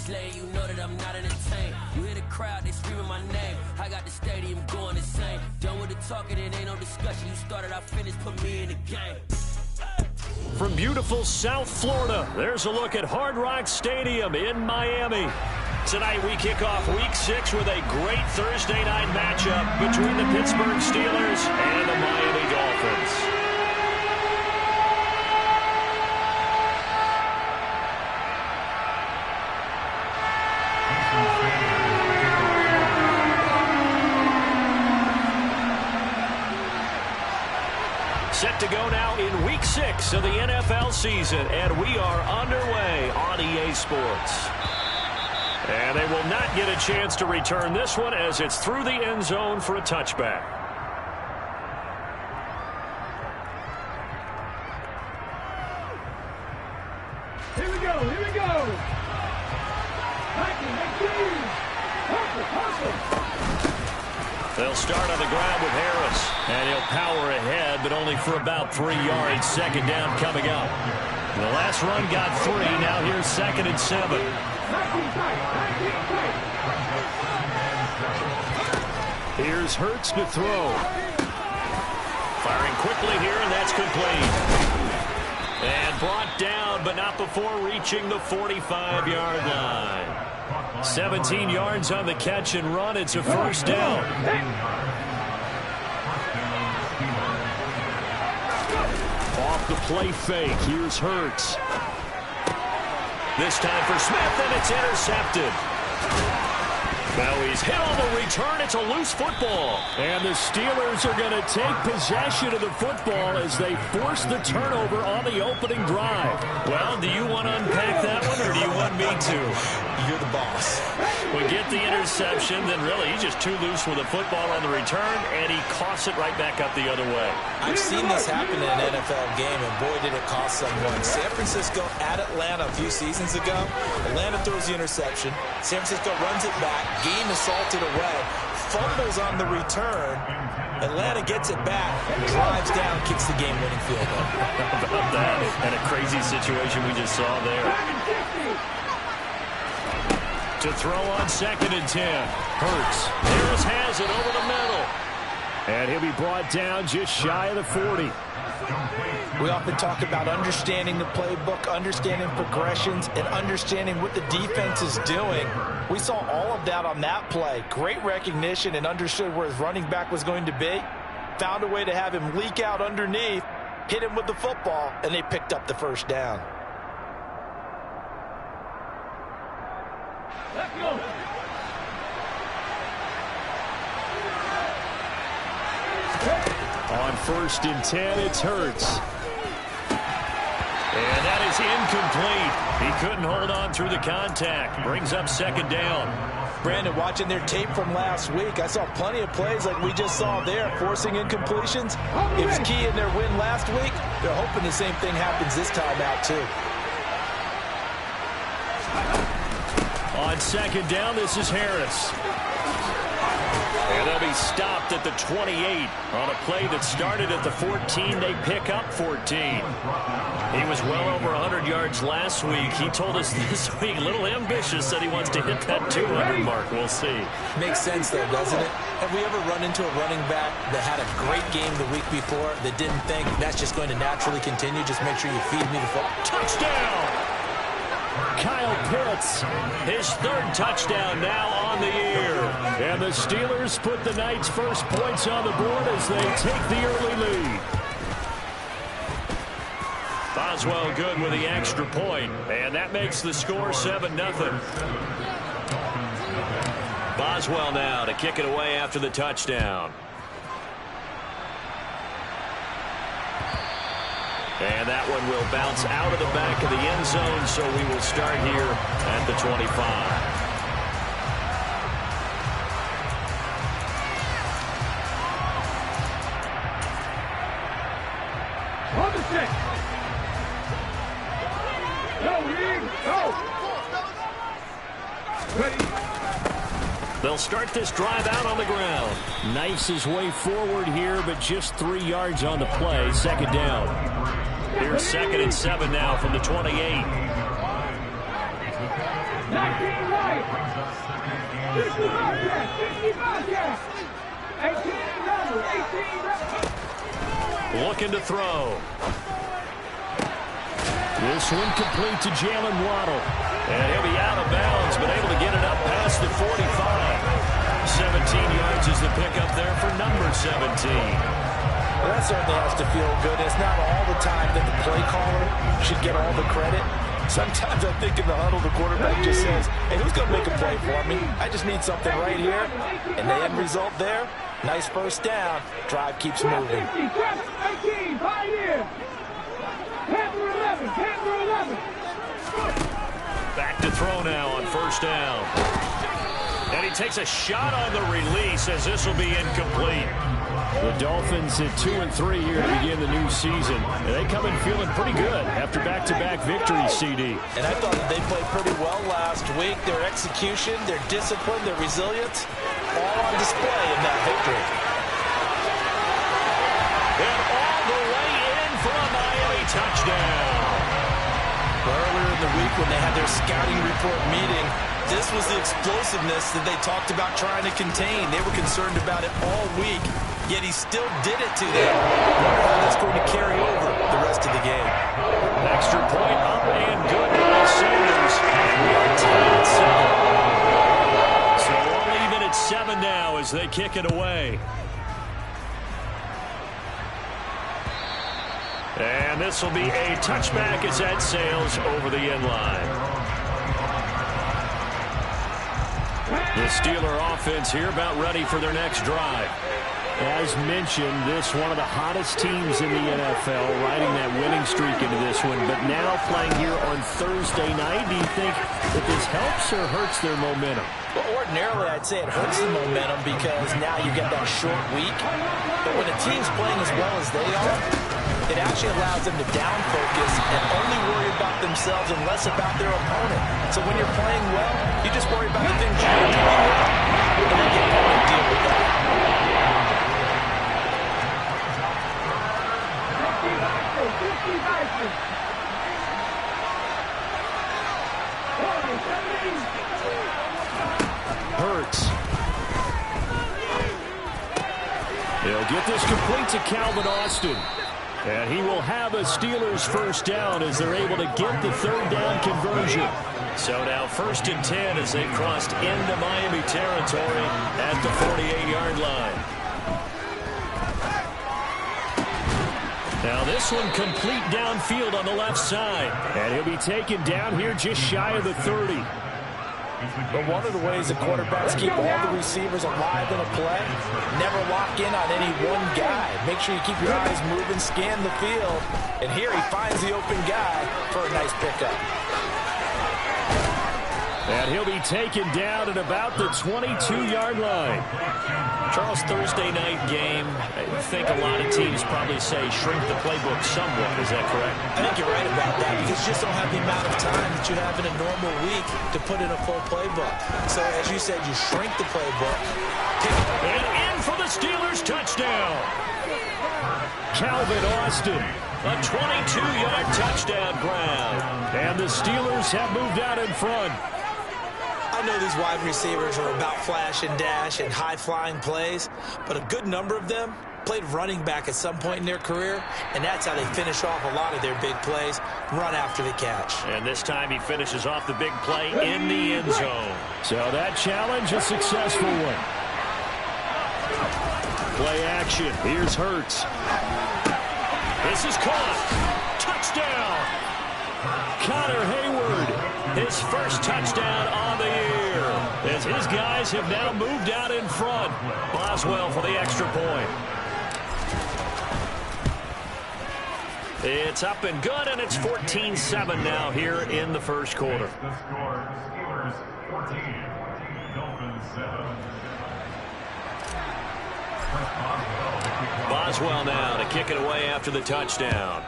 lane, you know that I'm not entertained. You hear the crowd, they screaming my name. I got the stadium going insane. Done with the talking, it ain't no discussion. You started, I finished, put me in the game. From beautiful South Florida, there's a look at Hard Rock Stadium in Miami. Tonight we kick off Week 6 with a great Thursday night matchup between the Pittsburgh Steelers and the Miami Dolphins. Set to go now in Week 6 of the NFL season, and we are underway on EA Sports. And they will not get a chance to return this one as it's through the end zone for a touchback. Here we go, here we go. They'll start on the ground with Harris, and he'll power ahead, but only for about 3 yards. Second down coming up. The last run got 3. Now here's 2nd and 7. Here's Hurts to throw. Firing quickly here, and that's complete. And brought down, but not before reaching the 45-yard line. 17 yards on the catch and run. It's a first down. Off the play fake. Here's Hurts. This time for Smith, and it's intercepted. Now he's hit on the return. It's a loose football. And the Steelers are going to take possession of the football as they force the turnover on the opening drive. Well, do you want to unpack that one, or do you want me to? You're the boss. We get the interception, then really he's just too loose with the football on the return, and he coughs it right back up the other way. I've seen this happen in an NFL game, and boy, did it cost someone. San Francisco at Atlanta a few seasons ago. Atlanta throws the interception. San Francisco runs it back. Game is salted away. Fumbles on the return. Atlanta gets it back, drives down, kicks the game-winning field goal. How about that? And a crazy situation we just saw there. To throw on 2nd and 10. Hurts. Harris has it over the middle. And he'll be brought down just shy of the 40. We often talk about understanding the playbook, understanding progressions, and understanding what the defense is doing. We saw all of that on that play. Great recognition and understood where his running back was going to be. Found a way to have him leak out underneath, hit him with the football, and they picked up the first down. Let's go. On 1st and 10, it's Hurts. And that is incomplete. He couldn't hold on through the contact. Brings up 2nd down. Brandon, watching their tape from last week, I saw plenty of plays like we just saw there, forcing incompletions. It was key in their win last week. They're hoping the same thing happens this time out, too. On 2nd down, this is Harris. And they'll be stopped at the 28 on a play that started at the 14. They pick up 14. He was well over 100 yards last week. He told us this week, a little ambitious, that he wants to hit that 200 mark. We'll see. Makes sense, though, doesn't it? Have we ever run into a running back that had a great game the week before that didn't think that's just going to naturally continue? Just make sure you feed me the football. Touchdown! Kyle Pitts, his 3rd touchdown now on the year. And the Steelers put the Knights' first points on the board as they take the early lead. Boswell good with the extra point, and that makes the score 7-0. Boswell now to kick it away after the touchdown. And that one will bounce out of the back of the end zone, so we will start here at the 25. On the 6. Go, Ready. They'll start this drive out on the ground. Knifes his way forward here, but just 3 yards on the play. 2nd down. Here's 2nd and 7 now from the 28. 19 right. 55 catch. 55 catch. 18 level. 18 level. Looking to throw. This one complete to Jalen Waddle. And he'll be out of bounds, but able to get it up past the 45. 17 yards is the pickup there for number 17. Well, that certainly has to feel good. It's not all the time that the play caller should get all the credit. Sometimes I think in the huddle, the quarterback just says, hey, who's going to make a play for me? I just need something right here. And the end result there, nice first down. Drive keeps moving. 18, pioneer. 10 for 11, 10 for 11. Back to throw now on first down. And he takes a shot on the release as this will be incomplete. The Dolphins at 2-3 here to begin the new season. And they come in feeling pretty good after back-to-back victories, CD. And I thought that they played pretty well last week. Their execution, their discipline, their resilience, all on display in that victory. And all the way in for a Miami touchdown. Earlier in the week when they had their scouting report meeting, this was the explosiveness that they talked about trying to contain. They were concerned about it all week, yet he still did it to them. I wonder how that's going to carry over the rest of the game. Extra point up and good by Sanders. And we are tied at 7. So we'll leave it at 7 now as they kick it away. And this will be a touchback as that sails over the end line. The Steeler offense here about ready for their next drive. As mentioned, this one of the hottest teams in the NFL, riding that winning streak into this one, but now playing here on Thursday night. Do you think that this helps or hurts their momentum? Well, ordinarily, I'd say it hurts the momentum because now you get that short week. But when a team's playing as well as they are, it actually allows them to down focus and only worry about themselves and less about their opponent. So when you're playing well, you just worry about the things you're doing well, and then your opponent deal with that. Hurts. They'll get this complete to Calvin Austin. And he will have a Steelers first down as they're able to get the third down conversion. So now 1st and 10 as they've crossed into Miami territory at the 48-yard line. Now this one complete downfield on the left side. And he'll be taken down here just shy of the 30. But one of the ways the quarterbacks keep all the receivers alive in a play, never lock in on any one guy. Make sure you keep your eyes moving, scan the field. And here he finds the open guy for a nice pickup. And he'll be taken down at about the 22-yard line. Charles, Thursday night game, I think a lot of teams probably say shrink the playbook somewhat. Is that correct? I think you're right about that because you just don't have the amount of time that you have in a normal week to put in a full playbook. So as you said, you shrink the playbook. And in for the Steelers touchdown. Calvin Austin, a 22-yard touchdown grab. And the Steelers have moved out in front. I know these wide receivers are about flash and dash and high-flying plays, but a good number of them played running back at some point in their career, and that's how they finish off a lot of their big plays, run after the catch. And this time he finishes off the big play in the end zone. So that challenge, a successful one. Play action. Here's Hurts. This is caught. Touchdown. Connor Hayward, his first touchdown on the year, as his guys have now moved out in front. Boswell for the extra point. It's up and good, and it's 14-7 now here in the first quarter. The score, Steelers 14, Dolphins 7. Boswell now to kick it away after the touchdown.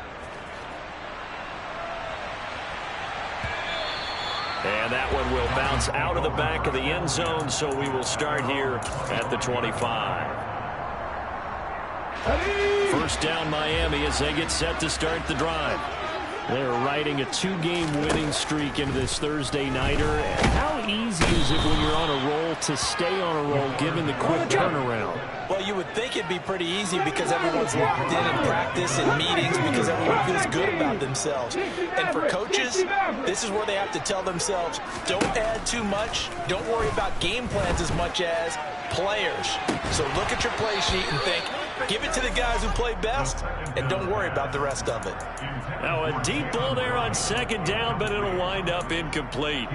And that one will bounce out of the back of the end zone, so we will start here at the 25. First down Miami as they get set to start the drive. They're riding a 2-game winning streak into this Thursday nighter. And how easy is it when you're on a roll to stay on a roll given the quick turnaround? Well, you would think it'd be pretty easy because everyone's locked in practice and meetings because everyone feels good about themselves. And for coaches, this is where they have to tell themselves, don't add too much. Don't worry about game plans as much as players. So look at your play sheet and think, give it to the guys who play best, and don't worry about the rest of it. Now a deep ball there on second down, but it'll wind up incomplete.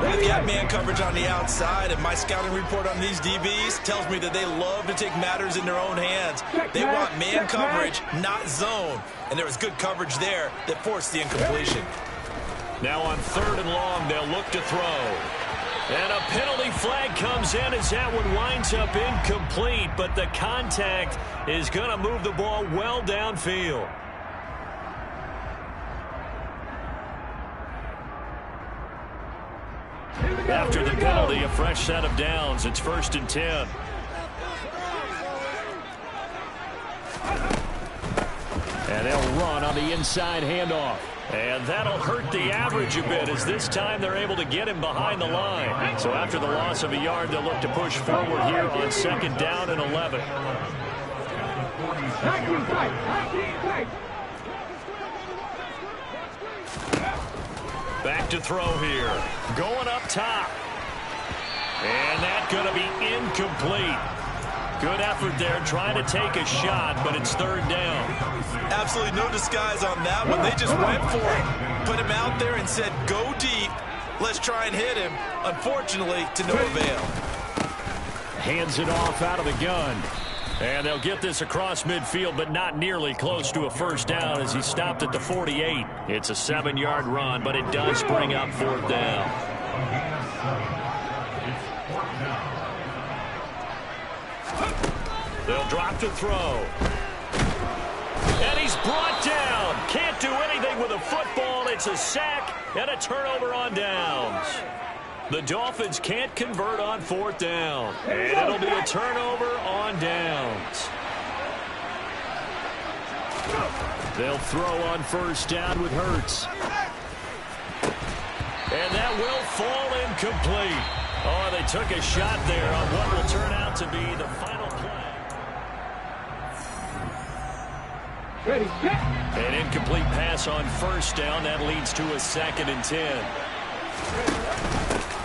They've got man coverage on the outside, and my scouting report on these DBs tells me that they love to take matters in their own hands. They want man coverage, not zone. And there was good coverage there that forced the incompletion. Now on 3rd and long, they'll look to throw. And a penalty flag comes in as that one winds up incomplete, but the contact is going to move the ball well downfield. After the penalty, a fresh set of downs. It's 1st and 10. And they'll run on the inside handoff. And that'll hurt the average a bit as this time they're able to get him behind the line. So after the loss of a yard, they'll look to push forward here on 2nd down and 11. Back to throw here. Going up top. And that's going to be incomplete. Good effort there trying to take a shot, but it's 3rd down. Absolutely no disguise on that one. They just went for it. Put him out there and said, go deep. Let's try and hit him. Unfortunately, to no avail. Hands it off out of the gun. And they'll get this across midfield, but not nearly close to a 1st down as he stopped at the 48. It's a 7-yard run, but it does bring up 4th down. They'll drop to throw. And he's brought down. Can't do anything with a football. It's a sack and a turnover on downs. The Dolphins can't convert on 4th down. And it'll be a turnover on downs. They'll throw on 1st down with Hurts. And that will fall incomplete. Oh, they took a shot there on what will turn out to be the final play. An incomplete pass on 1st down. That leads to a 2nd and 10.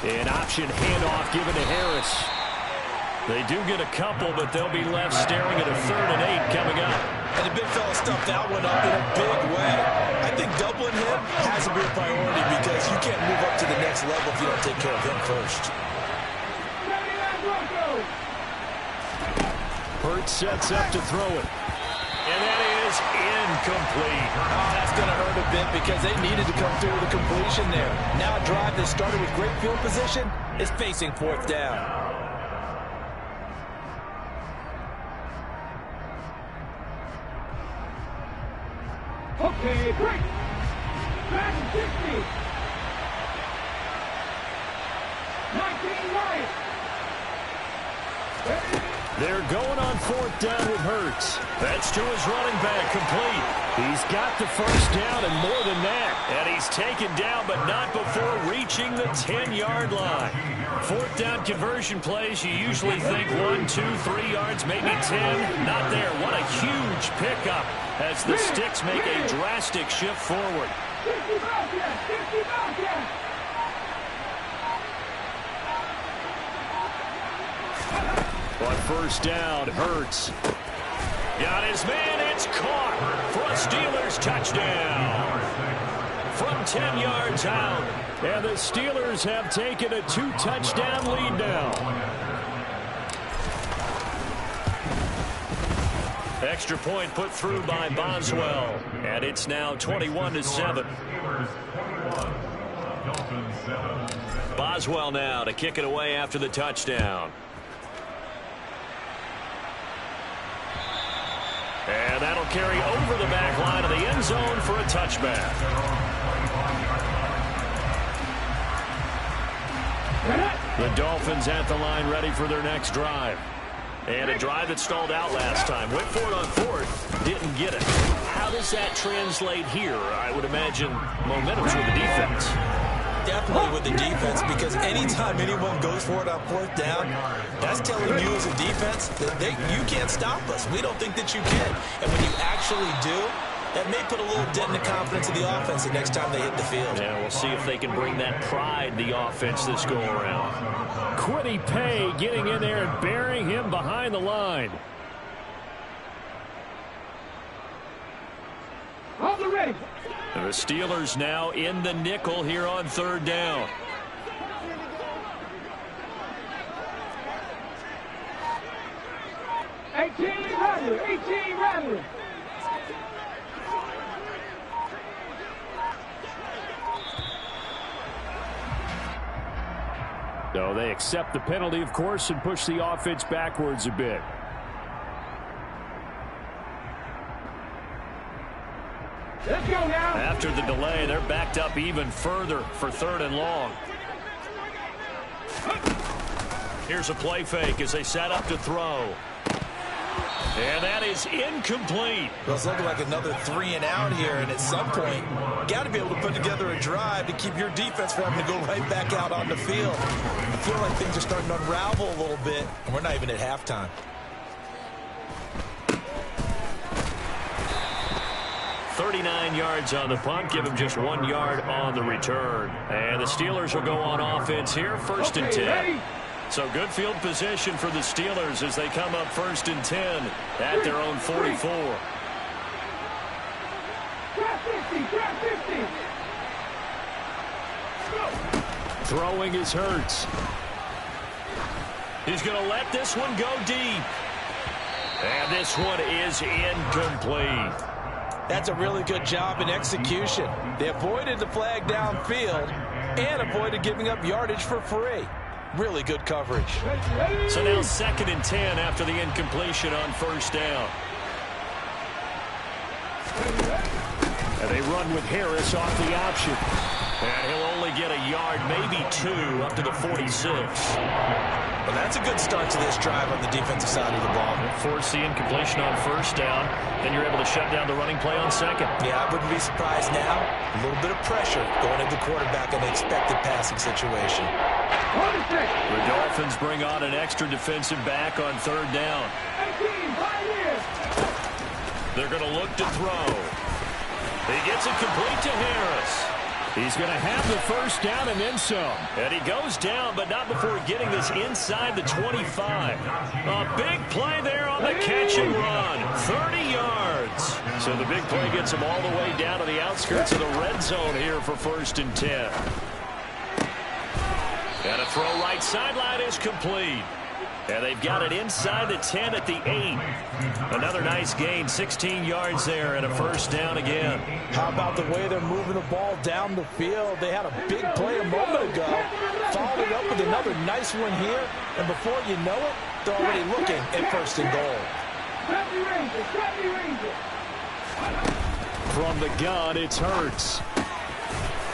An option handoff given to Harris. They do get a couple, but they'll be left staring at a 3rd and 8 coming up. And the big fella stuffed that one up in a big way. I think doubling him has to be a priority because you can't move up to the next level if you don't take care of him first. Hurts sets up to throw it. And that is incomplete. Oh, that's going to hurt a bit because they needed to come through with a completion there. Now a drive that started with great field position is facing 4th down. Okay, break. Back 60. 19 right. They're going on 4th down with Hurts. That's to his running back, complete. He's got the 1st down and more than that. And he's taken down, but not before reaching the 10-yard line. 4th down conversion plays, you usually think 1, 2, 3 yards, maybe 10. Not there. What a huge pickup as the Sticks make a drastic shift forward. 50 Bobcats, 50 Bobcats. On 1st down, Hurts. Got his man, it's caught for a Steelers touchdown. From 10 yards out, and the Steelers have taken a 2-touchdown lead now. Extra point put through by Boswell, and it's now 21-7. Boswell now to kick it away after the touchdown. And that'll carry over the back line of the end zone for a touchback. The Dolphins at the line ready for their next drive. And a drive that stalled out last time. Went for it on 4th, didn't get it. How does that translate here? I would imagine momentum's with the defense. Definitely with the defense, because anytime anyone goes for it on fourth down, that's telling you as a defense that you can't stop us. We don't think that you can. And when you actually do, that may put a little dent in the confidence of the offense the next time they hit the field. Yeah, we'll see if they can bring that pride, the offense, this go-around. Quiddy Pay getting in there and burying him behind the line. Hold the ready. The Steelers now in the nickel here on third down. Eighteen Rattler. So they accept the penalty, of course, and push the offense backwards a bit. Let's go now. After the delay, they're backed up even further for third and long. Here's a play fake as they set up to throw. And that is incomplete. Well, it's looking like another 3 and out here, and at some point, got to be able to put together a drive to keep your defense from having to go right back out on the field. I feel like things are starting to unravel a little bit, and we're not even at halftime. .39 yards on the punt, give him just 1 yard on the return. And the Steelers will go on offense here, first and 10. So good field position for the Steelers as they come up first and 10 at their own 44. Throwing is Hurts. He's going to let this one go deep. And this one is incomplete. That's a really good job in execution. They avoided the flag downfield and avoided giving up yardage for free. Really good coverage. So now second and 10 after the incompletion on first down. And they run with Harris off the option. And he'll only get a yard, maybe 2, up to the 46. Well, that's a good start to this drive on the defensive side of the ball. Force the incompletion on first down. Then you're able to shut down the running play on second. Yeah, I wouldn't be surprised now. A little bit of pressure going into the quarterback in the expected passing situation. The Dolphins bring on an extra defensive back on third down. They're going to look to throw. He gets it complete to Harris. He's going to have the first down and then some. And he goes down, but not before getting this inside the 25. A big play there on the catch and run. 30 yards. So the big play gets him all the way down to the outskirts of the red zone here for first and 10. And a throw right sideline is complete. And they've got it inside the 10 at the 8. Another nice gain, 16 yards there and a first down again. How about the way they're moving the ball down the field? They had a big play a moment ago, followed it up with another nice one here, and before you know it, they're already looking at first and goal. From the gun, it's Hurts.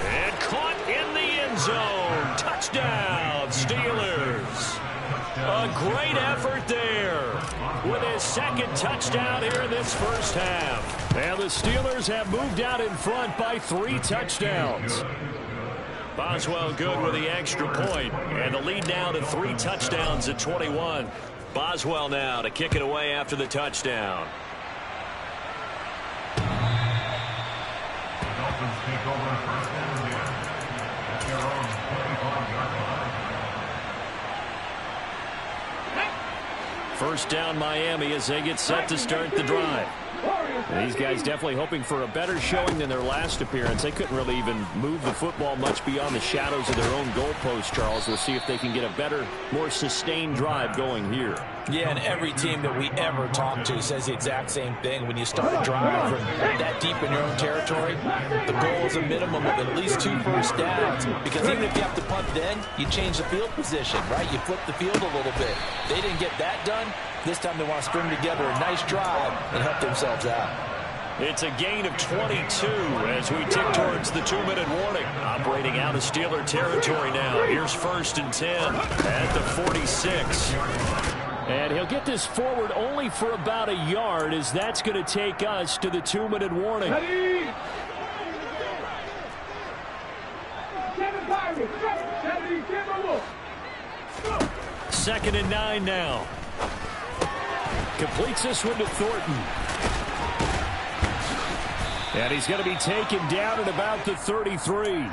And caught in the end zone. Touchdown, Steelers. A great effort there with his second touchdown here in this first half. And the Steelers have moved out in front by 3 touchdowns. Boswell good with the extra point, and the lead now to 3 touchdowns at 21. Boswell now to kick it away after the touchdown. The Dolphins take over first and 10 at their own 25-yard line. First down Miami as they get set to start the drive. And these guys definitely hoping for a better showing than their last appearance. They couldn't really even move the football much beyond the shadows of their own goalpost, Charles. We'll see if they can get a better, more sustained drive going here. Yeah, and every team that we ever talk to says the exact same thing. When you start a drive from that deep in your own territory, the goal is a minimum of at least 2 first downs. Because even if you have to punt then, you change the field position, right? You flip the field a little bit. They didn't get that done. This time they want to string together a nice drive and help themselves out. It's a gain of 22 as we tick towards the 2-minute warning. Operating out of Steeler territory now. Here's first and 10 at the 46. And he'll get this forward only for about a yard, as that's going to take us to the 2-minute warning. Ready? 7-5 Second and 9 now. Completes this one to Thornton. And he's going to be taken down at about the 33.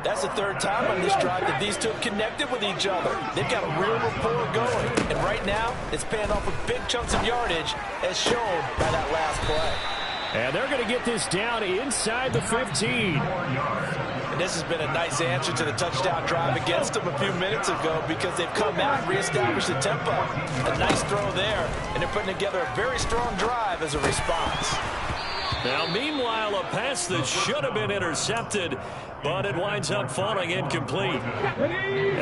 That's the third time on this drive that these two have connected with each other. They've got a real rapport going. And right now, it's paying off with big chunks of yardage, as shown by that last play. And they're going to get this down inside the 15. And this has been a nice answer to the touchdown drive against them a few minutes ago, because they've come out and reestablished the tempo. A nice throw there, and they're putting together a very strong drive as a response. Now, meanwhile, a pass that should have been intercepted, but it winds up falling incomplete.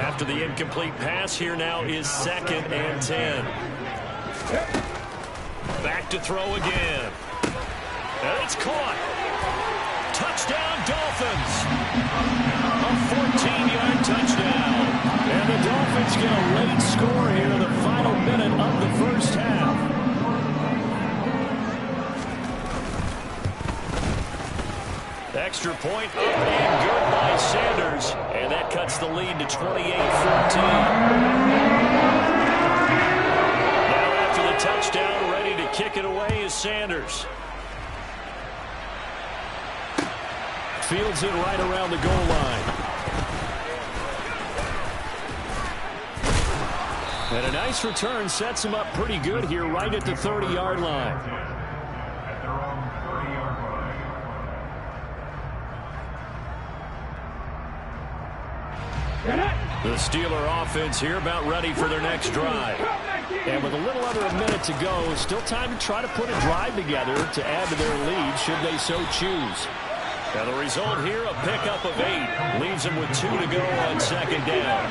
After the incomplete pass, here now is 2nd and 10. Back to throw again. And it's caught. Touchdown, Dolphins. A 14-yard touchdown. And the Dolphins get a late score here in the final minute of the first half. Extra point up and good by Sanders. And that cuts the lead to 28-14. Now after the touchdown, ready to kick it away is Sanders. Fields it right around the goal line. And a nice return sets him up pretty good here right at the 30-yard line. At their own 30-yard line. The Steeler offense here about ready for their next drive. And with a little under a minute to go, still time to try to put a drive together to add to their lead should they so choose. Now the result here, a pickup of 8. Leaves them with 2 to go on 2nd down.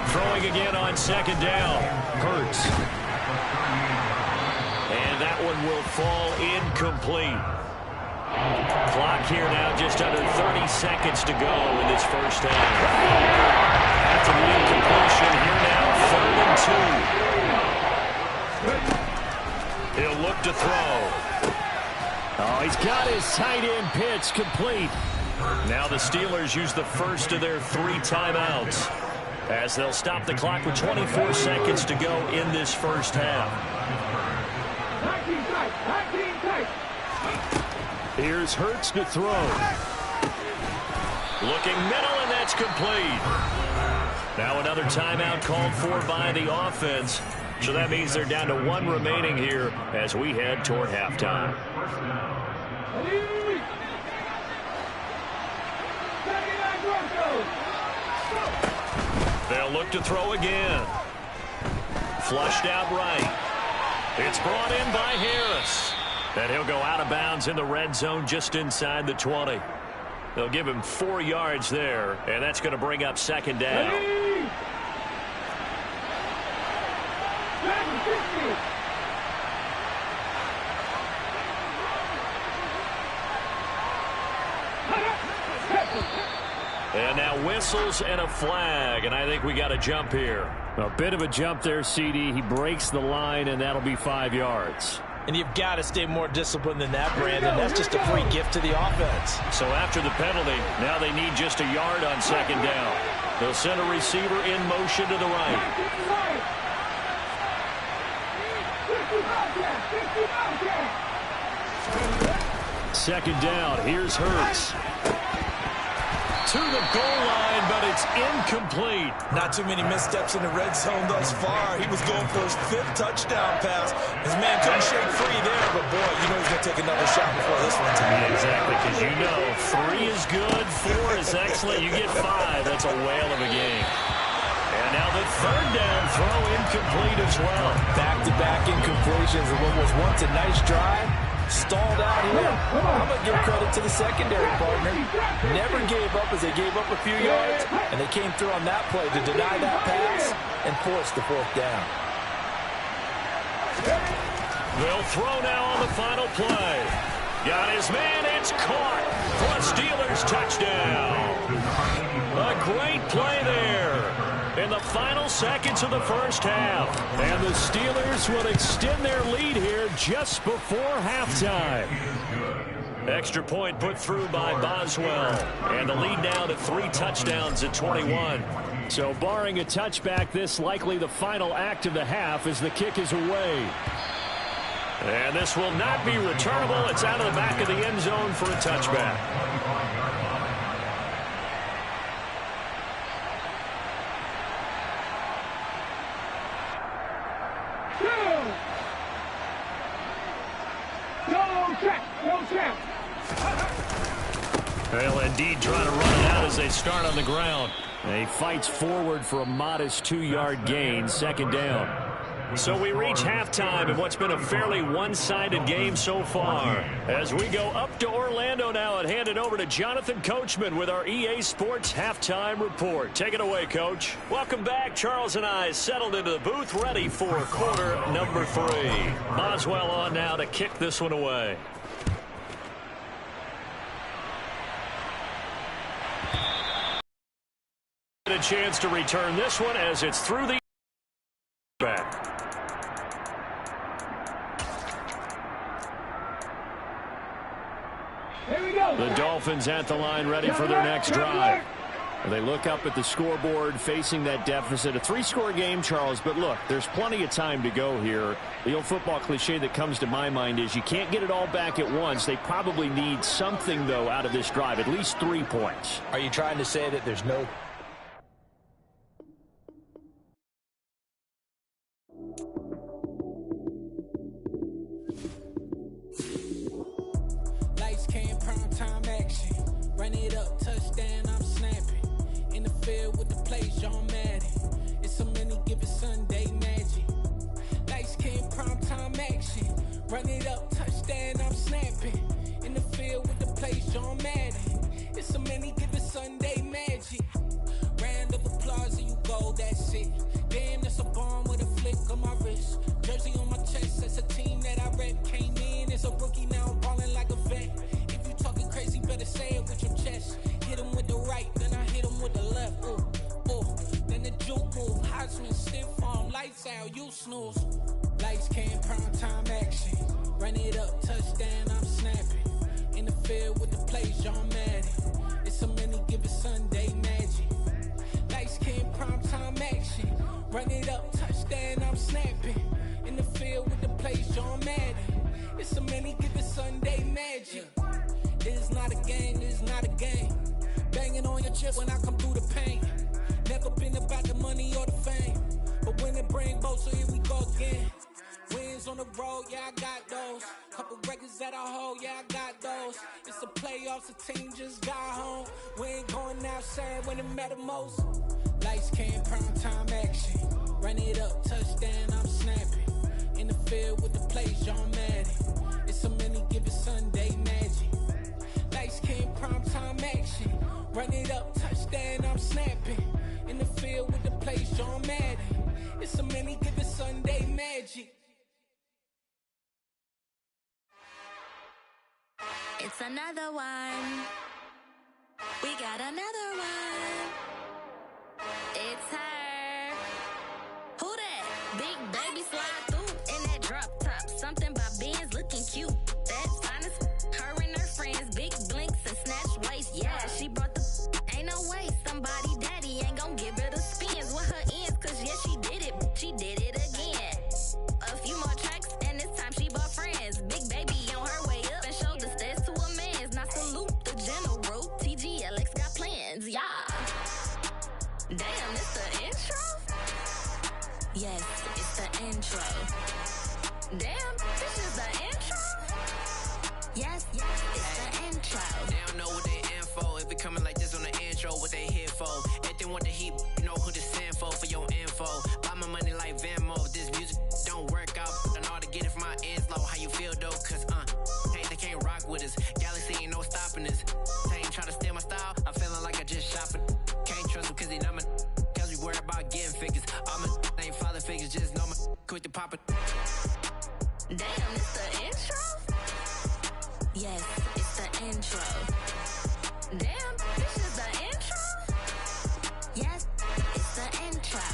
Throwing again on 2nd down. Hurts. And that one will fall incomplete. Clock here now just under 30 seconds to go in this first half. After the incompletion, here now 3rd and 2. He'll look to throw. Oh, he's got his tight end pitch complete. Now the Steelers use the first of their 3 timeouts as they'll stop the clock with 24 seconds to go in this first half. Here's Hurts to throw. Looking middle, and that's complete. Now another timeout called for by the offense. So that means they're down to 1 remaining here as we head toward halftime. They'll look to throw again. Flushed out right. It's brought in by Harris. And he'll go out of bounds in the red zone just inside the 20. They'll give him 4 yards there, and that's going to bring up 2nd down. And now whistles and a flag, and I think we got a jump here. A bit of a jump there, CD. He breaks the line, and that'll be 5 yards. And you've got to stay more disciplined than that, Brandon. That's just a free gift to the offense. So after the penalty, now they need just a yard on 2nd down. They'll send a receiver in motion to the right. Second down, here's Hurts. To the goal line, but it's incomplete. Not too many missteps in the red zone thus far. He was going for his 5th touchdown pass. His man couldn't shake free there, but boy, you know he's going to take another shot before this one's out. Yeah, exactly, because you know 3 is good, 4 is excellent. You get 5, that's a whale of a game. And now the 3rd down throw incomplete as well. Back-to-back incompletions of what was once a nice drive. Stalled out here. I'm going to give credit to the secondary partner. Never gave up as they gave up a few yards, and they came through on that play to deny that pass and force the 4th down. They'll throw now on the final play. Got his man, it's caught for a Steelers touchdown. A great play there in the final seconds of the first half. And the Steelers will extend their lead here just before halftime. Extra point put through by Boswell. And the lead now to 3 touchdowns at 21. So barring a touchback, this likely the final act of the half as the kick is away. And this will not be returnable. It's out of the back of the end zone for a touchback. They'll indeed try to run it out as they start on the ground. He fights forward for a modest 2-yard gain, second down. So we reach halftime in what's been a fairly one-sided game so far. As we go up to Orlando now and hand it over to Jonathan Coachman with our EA Sports Halftime Report. Take it away, Coach. Welcome back. Charles and I settled into the booth, ready for quarter number 3. Boswell on now to kick this one away. A chance to return this one as it's through the back. The Dolphins at the line, ready for their next drive. They look up at the scoreboard, facing that deficit. A 3-score game, Charles, but look, there's plenty of time to go here. The old football cliche that comes to my mind is you can't get it all back at once. They probably need something, though, out of this drive, at least 3 points. Are you trying to say that there's no... Lights, cam, prime time action. Run it up, touchdown, I'm snapping. In the field with the plays, John Madden. It's so many given Sunday magic. Lights, cam, prime time action. Run it up, touchdown, I'm snapping. In the field with the plays, John Madden. It's so many given Sunday magic. Round of applause and you go, that's it. Damn, that's a bomb with a flick on my wrist. Jersey on my chest, that's a team that I rep. Came in as a rookie, now I'm balling like a vet. If you talking crazy, better say it with your chest. Hit him with the right, then I hit him with the left. Ooh, ooh, then the juke move. Heisman, stiff arm, lights out, you snooze. Lights, cam, prime time action. Run it up, touchdown, I'm snapping. In the field with the plays, John Madden. It's so many given Sunday magic. Lights, cam, prime time action. Run it up, touchdown, I'm snapping. In the field with the plays, John Madden. It's so many given Sunday magic. This is not a game, this is not a game. Banging on your chest when I come through the pain. Never been about the money or the fame. But when it bring both, so here we go again. Wins on the road, yeah, I got those. Couple records that I hold, yeah, I got those. It's the playoffs, the team just got home. We ain't going outside when it matter most. Lights, cam, prime time action. Run it up, touchdown, I'm snapping. In the field with the plays, John Madden. It's so many given Sunday magic. Lights, cam, prime time action. Run it up, touchdown, I'm snapping. In the field with the plays, John Madden. It's so many given Sunday magic. It's another one. We got another one. It's her. Who that? Big baby slide through in that drop top. Something by Benz looking cute. That's honest. Her and her friends, big blinks and snatch waist. Yeah, she brought the. Ain't no way somebody daddy ain't gon' give her the spins with her ends. Cause yeah, she did it. She did it again. A few more tracks and this time she bought friends. Big baby on her way up and showed the stairs to a man's. Now salute the general. TGLX got plans, yeah. Damn, it's the intro? Yes, it's the intro. Damn, this is the intro? Yes, it's the intro. They don't know what they info. If it coming like this on the intro, what they here for? If they want the heat, you know who to send for your info. Buy my money like Venmo. If this music don't work out, I know how to get it from my ends low. How you feel though? Cause hey, they can't rock with us. Galaxy ain't no stopping us. They ain't try to steal my style. I'm feeling like I just shop it. Can't trust them cause they not my. Cause we worried about getting figures. All my ain't father figures. Just know my quick to pop it. Damn, it's the intro? Yes, it's the intro. Damn, this is the intro? Yes, it's the intro.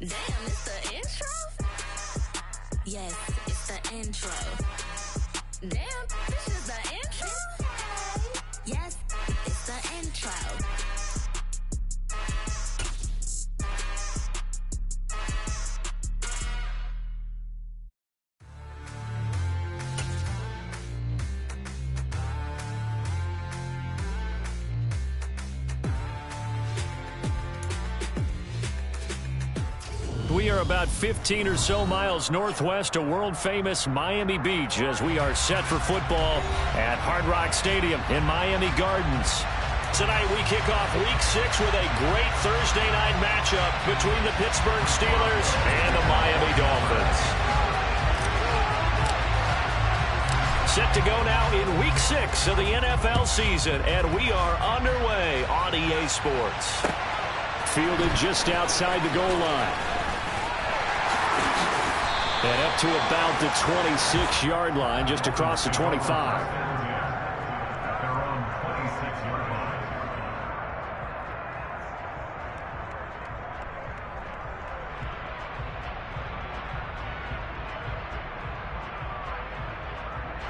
Damn, it's the intro? Yes, it's the intro. Damn, this is the We are about 15 or so miles northwest of world-famous Miami Beach as we are set for football at Hard Rock Stadium in Miami Gardens. Tonight we kick off Week 6 with a great Thursday night matchup between the Pittsburgh Steelers and the Miami Dolphins. Set to go now in Week 6 of the NFL season, and we are underway on EA Sports. Fielded just outside the goal line. And up to about the 26-yard line, just across the 25.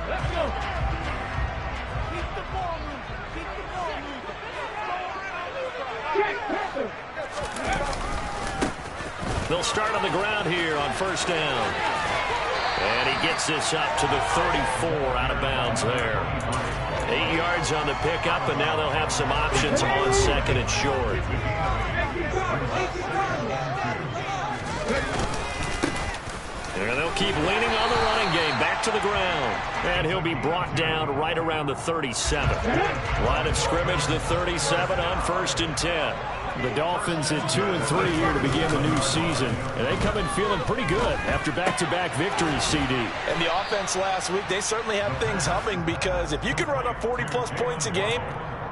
Let's go. Keep the ball moving. Keep the ball moving. Check, Panther. They'll start on the ground here on first down. And he gets this up to the 34 out of bounds there. 8 yards on the pickup, and now they'll have some options on second and short. And they'll keep leaning on the running game. Back to the ground. And he'll be brought down right around the 37. Line of scrimmage, the 37 on first and 10. The Dolphins at 2-3 here to begin the new season. And they come in feeling pretty good after back-to-back victories, CD. And the offense last week, they certainly have things humming because if you can run up 40-plus points a game,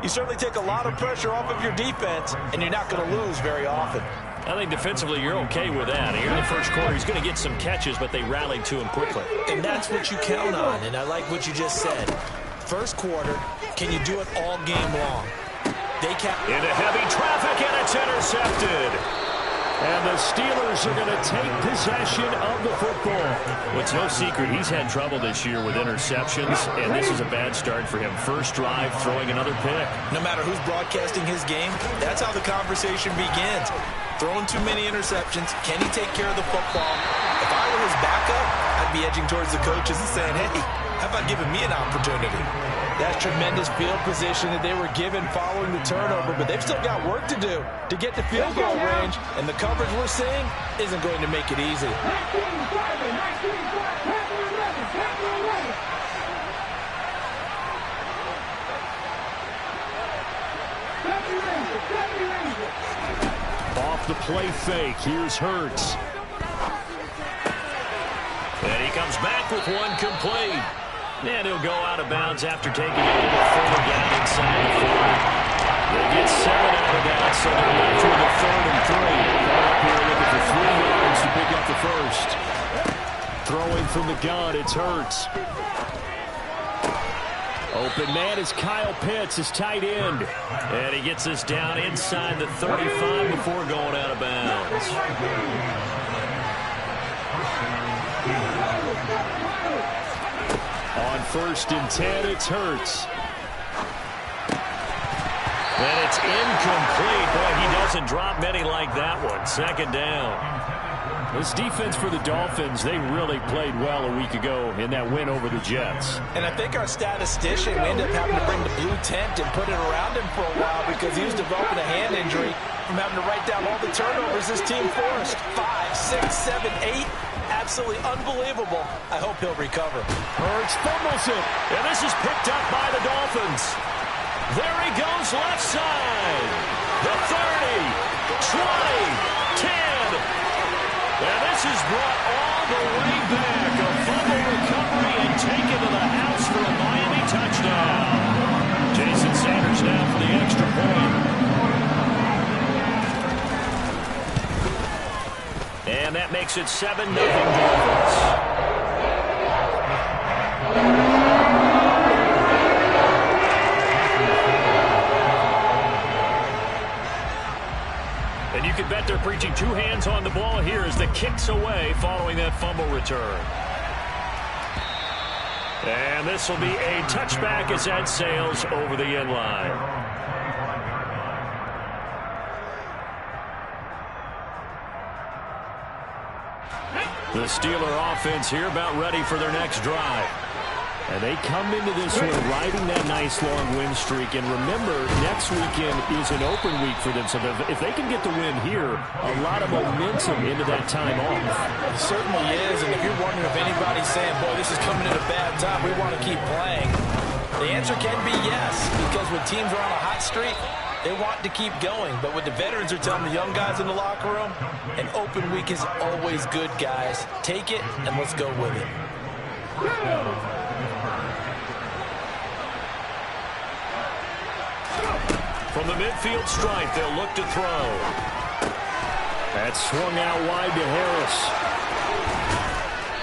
you certainly take a lot of pressure off of your defense, and you're not going to lose very often. I think defensively you're okay with that. Here in the first quarter, he's going to get some catches, but they rallied to him quickly. And that's what you count on, and I like what you just said. First quarter, can you do it all game long? They can't. Into heavy traffic, and it's intercepted. And the Steelers are going to take possession of the football. Well, it's no secret he's had trouble this year with interceptions, and this is a bad start for him. First drive, throwing another pick. No matter who's broadcasting his game, that's how the conversation begins. Throwing too many interceptions. Can he take care of the football? If I were his backup, I'd be edging towards the coaches and saying, hey, how about giving me an opportunity? That's tremendous field position that they were given following the turnover, but they've still got work to do to get to field goal range, and the coverage we're seeing isn't going to make it easy. 19-5, 11. Off the play fake, here's Hurts. And he comes back with one complete. And he'll go out of bounds after taking it a little further down inside the 40. They get 7 out of that, so they're left with a 3rd and 3. They're up here looking for 3 yards to pick up the first. Throwing from the gun, it's Hurts. Open man is Kyle Pitts, his tight end. And he gets this down inside the 35 before going out of bounds. On first and 10, it's Hurts. And it's incomplete. Boy, he doesn't drop many like that one. Second down. This defense for the Dolphins, they really played well a week ago in that win over the Jets. And I think our statistician, we ended up having to bring the blue tent and put it around him for a while because he was developing a hand injury from having to write down all the turnovers his team forced. 5, 6, 7, 8. Absolutely unbelievable. I hope he'll recover. Hurts fumbles it. And this is picked up by the Dolphins. There he goes left side. The 30, 20, 10. And this is brought all the way back. A fumble recovery and taken to the house for a Miami touchdown. Jason Sanders now for the extra point. And that makes it 7-0 Dolphins. And you can bet they're preaching 2 hands on the ball here as the kick's away following that fumble return. And this will be a touchback as that sails over the end line. The Steeler offense here about ready for their next drive. And they come into this one riding that nice long win streak. And remember, next weekend is an open week for them. So if they can get the win here, a lot of momentum into that time off. It certainly is. And if you're wondering if anybody's saying, boy, this is coming at a bad time, we want to keep playing, the answer can be yes. Because when teams are on a hot streak, they want to keep going. But what the veterans are telling the young guys in the locker room, an open week is always good, guys. Take it, and let's go with it. From the midfield stripe, they'll look to throw. That's swung out wide to Harris.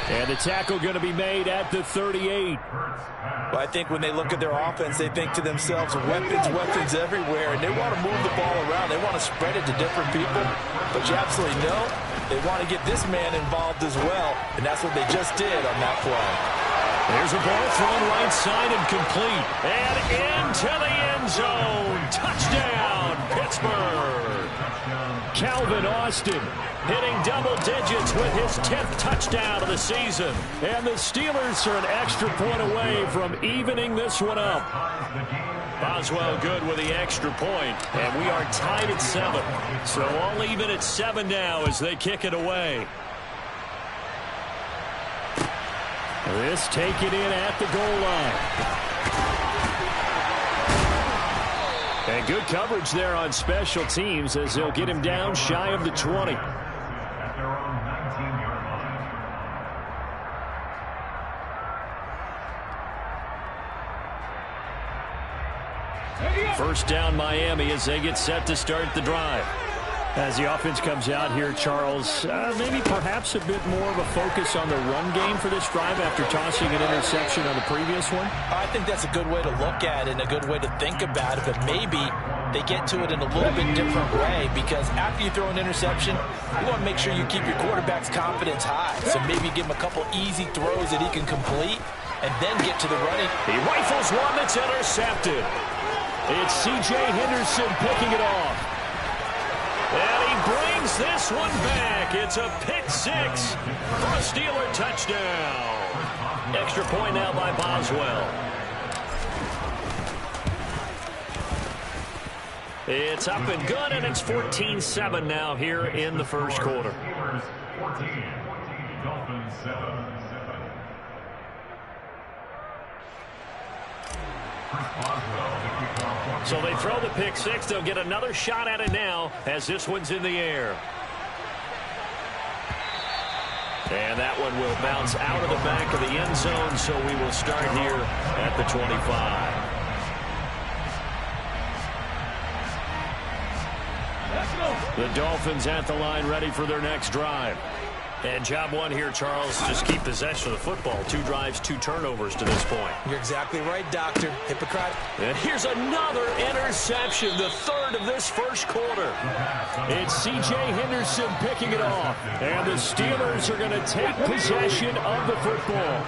And the tackle going to be made at the 38. Well, I think when they look at their offense, they think to themselves, weapons everywhere, and they want to move the ball around. They want to spread it to different people. But you absolutely know they want to get this man involved as well, and that's what they just did on that play. There's a ball thrown right side and complete. And into the end zone. Touchdown, Pittsburgh. Calvin Austin hitting double digits with his 10th touchdown of the season. And the Steelers are an extra point away from evening this one up. Boswell good with the extra point. And we are tied at 7. So all even at 7 now as they kick it away. This taken in at the goal line. And good coverage there on special teams as they'll get him down shy of the 20. At their own 19-yard line. First down Miami as they get set to start the drive. As the offense comes out here, Charles, maybe perhaps a bit more of a focus on the run game for this drive after tossing an interception on the previous one? I think that's a good way to look at it and a good way to think about it, but maybe they get to it in a little bit different way because after you throw an interception, you want to make sure you keep your quarterback's confidence high. So maybe give him a couple easy throws that he can complete and then get to the running. He rifles one that's intercepted. It's C.J. Henderson picking it off. And he brings this one back. It's a pick six for a Steeler touchdown. Extra point now by Boswell. It's up and good, and it's 14-7 now here in the first quarter. Steelers 14, Dolphins 7. So they throw the pick six. They'll get another shot at it now as this one's in the air. And that one will bounce out of the back of the end zone, so we will start here at the 25. The Dolphins at the line ready for their next drive. And job one here, Charles, just keep possession of the football. 2 drives, 2 turnovers to this point. You're exactly right, Doctor. Hypocrite. And here's another interception, the 3rd of this first quarter. It's C.J. Henderson picking it off. And the Steelers are going to take possession of the football.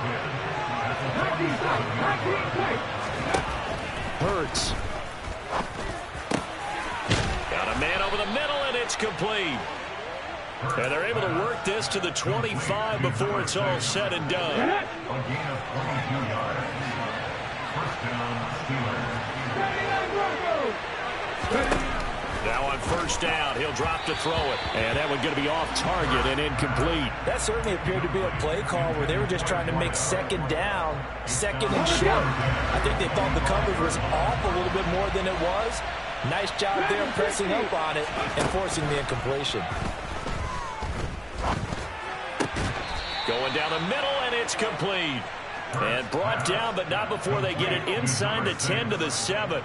Hurts. Got a man over the middle, and it's complete. And they're able to work this to the 25 before it's all said and done. A gain of 42 yards. First down, Steelers. Now on first down, he'll drop to throw it. And that one's going to be off target and incomplete. That certainly appeared to be a play call where they were just trying to make second down, second and short. I think they thought the coverage was off a little bit more than it was. Nice job there pressing up on it and forcing the incompletion. Going down the middle, and it's complete. And brought down, but not before they get it inside the 10 to the 7.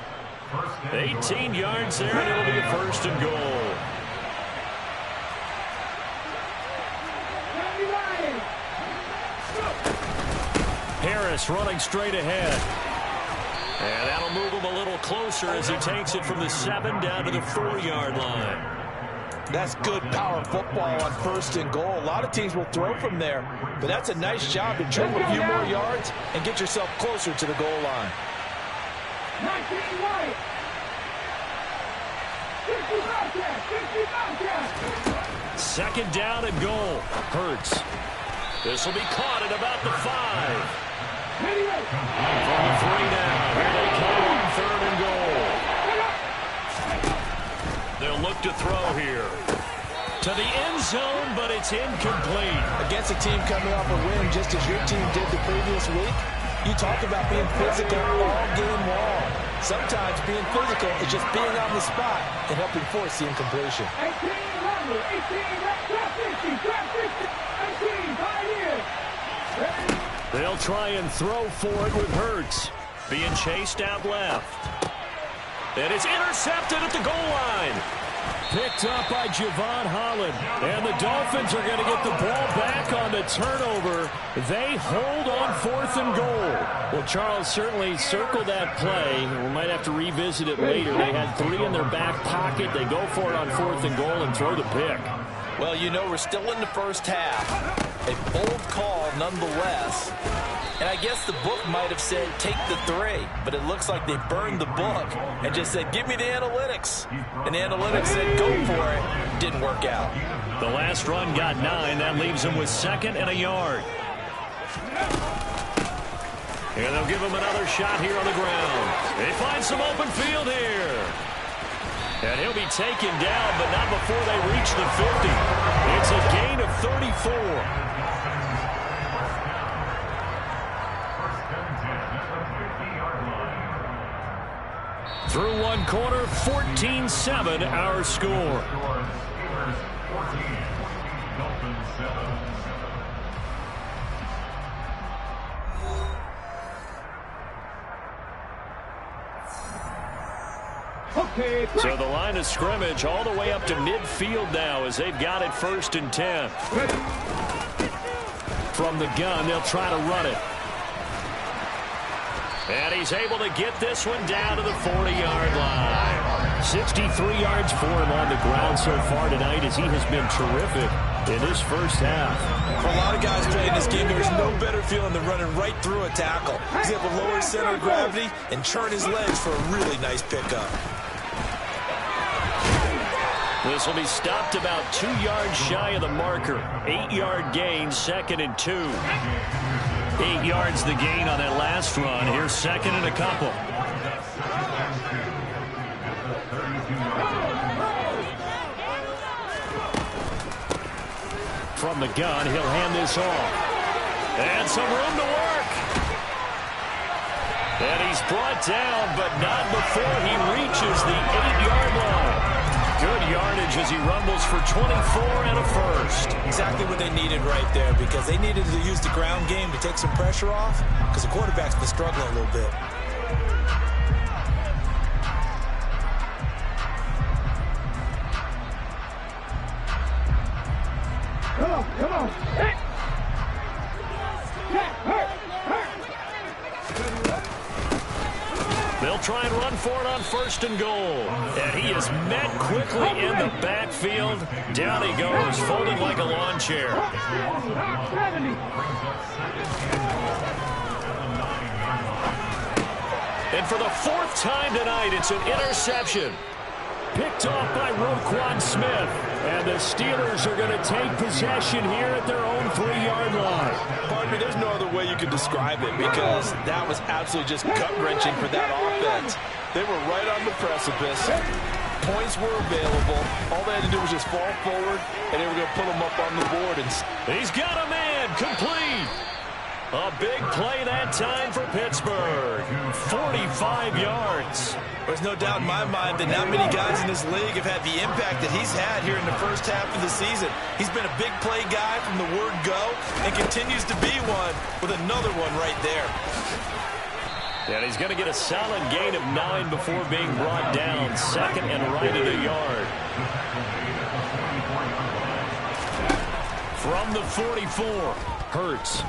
18 yards there, and it'll be a first and goal. Harris running straight ahead. And that'll move him a little closer as he takes it from the 7 down to the 4-yard line. That's good power football on first and goal. A lot of teams will throw from there, but that's a nice job to trim a few more yards and get yourself closer to the goal line. 19 White. 50 Bobcat. Second down and goal. Hurts. This will be caught at about the 5. From the 3 now. Here they come on 3rd and goal. They'll look to throw here. To the end zone, but it's incomplete. Against a team coming off a win, just as your team did the previous week, you talk about being physical all game long. Sometimes being physical is just being on the spot and helping force the incompletion. 18, number 18, grab 50, 18, 5 years. They'll try and throw for it with Hurts. Being chased out left. And it's intercepted at the goal line. Picked up by Javon Holland. And the Dolphins are going to get the ball back on the turnover. They hold on 4th and goal. Well, Charles, certainly circle that play. We might have to revisit it later. They had 3 in their back pocket. They go for it on 4th and goal and throw the pick. Well, you know, we're still in the first half. A bold call nonetheless. And I guess the book might have said take the 3, but it looks like they burned the book and just said give me the analytics. And the analytics said go for it. Didn't work out. The last run got 9. That leaves them with 2nd and a yard. And they'll give him another shot here on the ground. They find some open field here. And he'll be taken down, but not before they reach the 50. It's a gain of 34. Through one quarter, 14-7 our score. So the line of scrimmage all the way up to midfield now as they've got it 1st and 10. From the gun, they'll try to run it. And he's able to get this one down to the 40-yard line. 63 yards for him on the ground so far tonight as he has been terrific in this first half. For a lot of guys playing this game, there's no better feeling than running right through a tackle. He's able to lower his center of gravity and turn his legs for a really nice pickup. This will be stopped about 2 yards shy of the marker. 8-yard gain, 2nd and 2. 8 yards the gain on that last run. Here's 2nd and a couple. From the gun, he'll hand this off. And some room to work. And he's brought down, but not before he reaches the 8-yard line. Good yardage as he rumbles for 24 and a first. Exactly what they needed right there, because they needed to use the ground game to take some pressure off, because the quarterback's been struggling a little bit. Come on. Hey. They'll try and run for it on 1st and goal. And he is met quickly in the backfield. Down he goes, folded like a lawn chair. And for the 4th time tonight, it's an interception. Picked off by Roquan Smith. And the Steelers are going to take possession here at their own 3-yard line. Partner, there's no other way you could describe it, because that was absolutely just gut-wrenching for that offense. They were right on the precipice. Points were available. All they had to do was just fall forward, and they were going to put them up on the board. And he's got a man complete. A big play that time for Pittsburgh. 45 yards. There's no doubt in my mind that not many guys in this league have had the impact that he's had here in the first half of the season. He's been a big play guy from the word go and continues to be one with another one right there. And he's going to get a solid gain of 9 before being brought down. 2nd and right at a yard. From the 44, Hurts.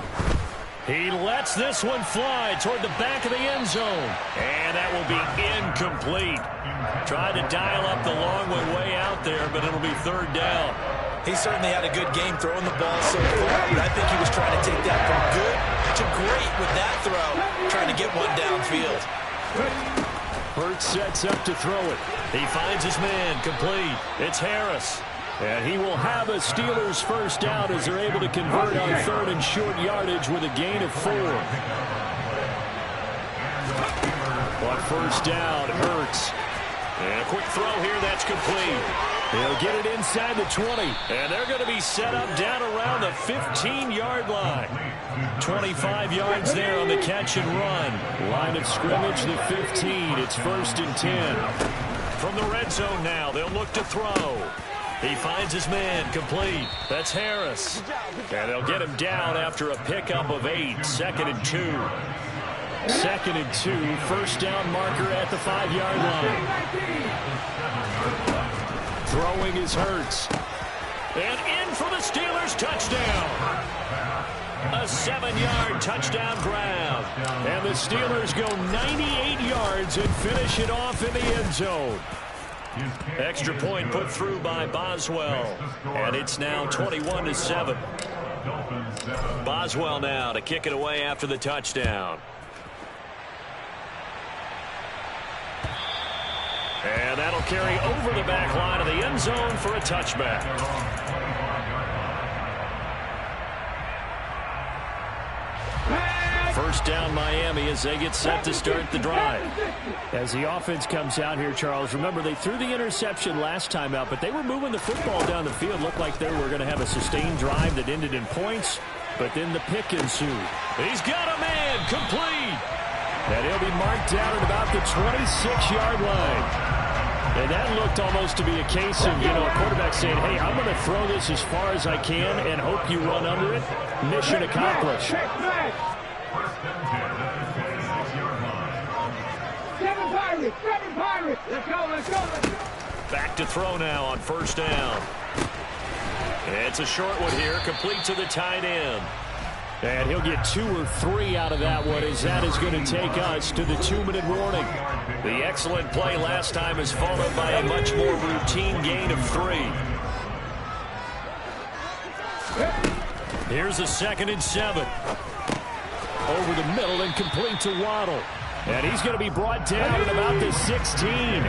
He lets this one fly toward the back of the end zone. And that will be incomplete. Tried to dial up the long one way out there, but it'll be 3rd down. He certainly had a good game throwing the ball so far, but I think he was trying to take that from good to great with that throw, trying to get one downfield. Hurts sets up to throw it. He finds his man complete. It's Harris. And he will have a Steelers first down as they're able to convert on 3rd and short yardage with a gain of 4. On first down, Hurts. And a quick throw here, that's complete. They'll get it inside the 20. And they're going to be set up down around the 15-yard line. 25 yards there on the catch and run. Line of scrimmage, the 15. It's 1st and 10. From the red zone now, they'll look to throw. He finds his man, complete. That's Harris. And they'll get him down after a pickup of 8. 2nd and 2. 2nd and 2. First down marker at the 5-yard line. Throwing is Hurts. And in for the Steelers, touchdown. A 7-yard touchdown grab. And the Steelers go 98 yards and finish it off in the end zone. Extra point put through by Boswell. And it's now 21-7. Boswell now to kick it away after the touchdown. And that'll carry over the back line of the end zone for a touchback. First down Miami as they get set to start the drive. As the offense comes out here, Charles, remember they threw the interception last time out, but they were moving the football down the field. Looked like they were going to have a sustained drive that ended in points, but then the pick ensued. He's got a man, complete. And he'll be marked down at about the 26-yard line. And that looked almost to be a case of, a quarterback saying, hey, I'm going to throw this as far as I can and hope you run under it. Mission accomplished. Back to throw now on first down. It's a short one here, complete to the tight end. And he'll get 2 or 3 out of that one, as that is going to take us to the 2-minute warning. The excellent play last time is followed by a much more routine gain of 3. Here's a 2nd and 7. Over the middle and complete to Waddle. And he's going to be brought down at about the 16.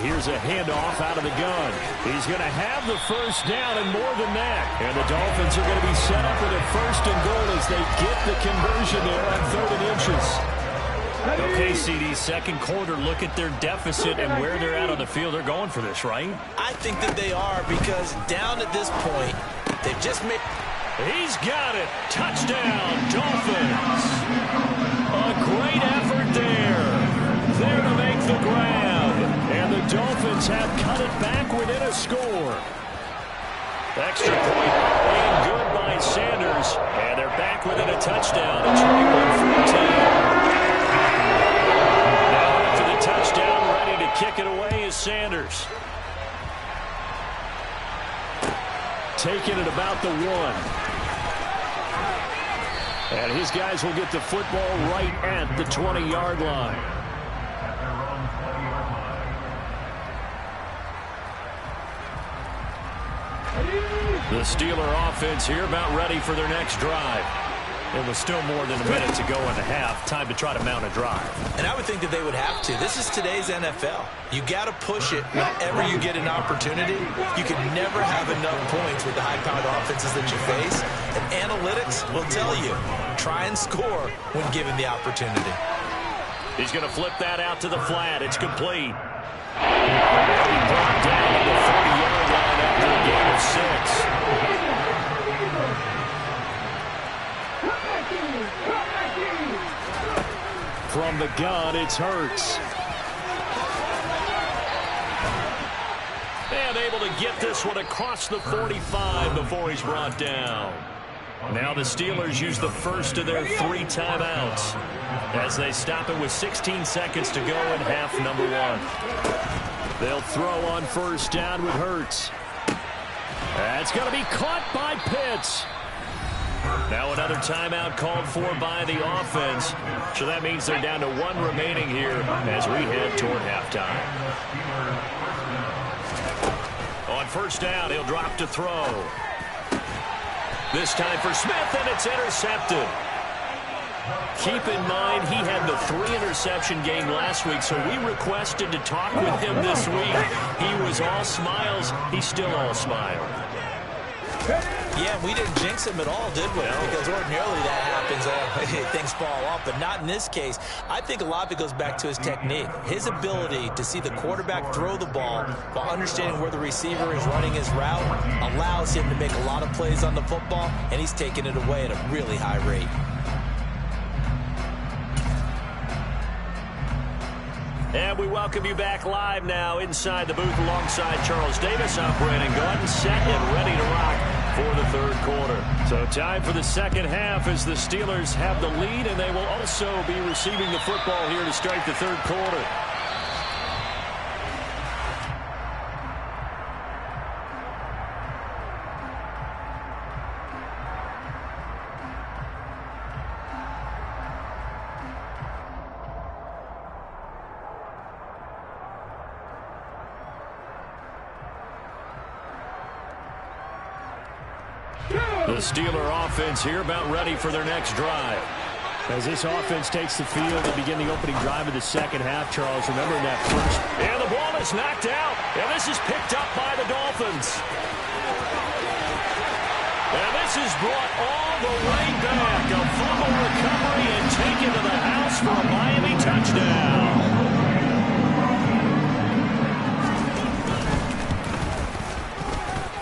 Here's a handoff out of the gun. He's going to have the first down and more than that. And the Dolphins are going to be set up with a 1st and goal as they get the conversion there on 3rd and inches. Okay, CD, second quarter, look at their deficit and where they're at on the field. They're going for this, right? I think that they are, because down at this point, they've just made... He's got it. Touchdown, Dolphins. A great effort there. There to make the grab. And the Dolphins have cut it back within a score. Extra point made good by Sanders. And they're back within a touchdown. It's 21-14. Now after the touchdown, ready to kick it away is Sanders. Taking it about the 1. And his guys will get the football right at the 20-yard line. The Steeler offense here about ready for their next drive. It was still more than a minute to go in the half. Time to try to mount a drive. And I would think that they would have to. This is today's NFL. You got to push it whenever you get an opportunity. You can never have enough points with the high-powered offenses that you face. And analytics will tell you, try and score when given the opportunity. He's going to flip that out to the flat. It's complete. He brought down to the 40-yard line after a gain of 6. From the gun, it's Hurts. And able to get this one across the 45 before he's brought down. Now the Steelers use the first of their 3 timeouts as they stop it with 16 seconds to go in half number 1. They'll throw on first down with Hurts. That's going to be caught by Pitts. Now another timeout called for by the offense. So that means they're down to 1 remaining here as we head toward halftime. On first down, he'll drop to throw. This time for Smith, and it's intercepted. Keep in mind, he had the 3-interception game last week, so we requested to talk with him this week. He was all smiles. He's still all smile. Yeah, we didn't jinx him at all, did we? No. Because ordinarily that happens, things fall off, but not in this case. I think a lot of it goes back to his technique. His ability to see the quarterback throw the ball while understanding where the receiver is running his route allows him to make a lot of plays on the football, and he's taking it away at a really high rate. And we welcome you back live now inside the booth alongside Charles Davis. I'm Brandon Gordon, set and ready to rock for the third quarter. So time for the second half as the Steelers have the lead, and they will also be receiving the football here to start the third quarter. The Steeler offense here about ready for their next drive. As this offense takes the field to begin the opening drive of the second half, Charles, remember that first. And the ball is knocked out. And this is picked up by the Dolphins. And this is brought all the way back. A fumble recovery and taken to the house for a Miami touchdown.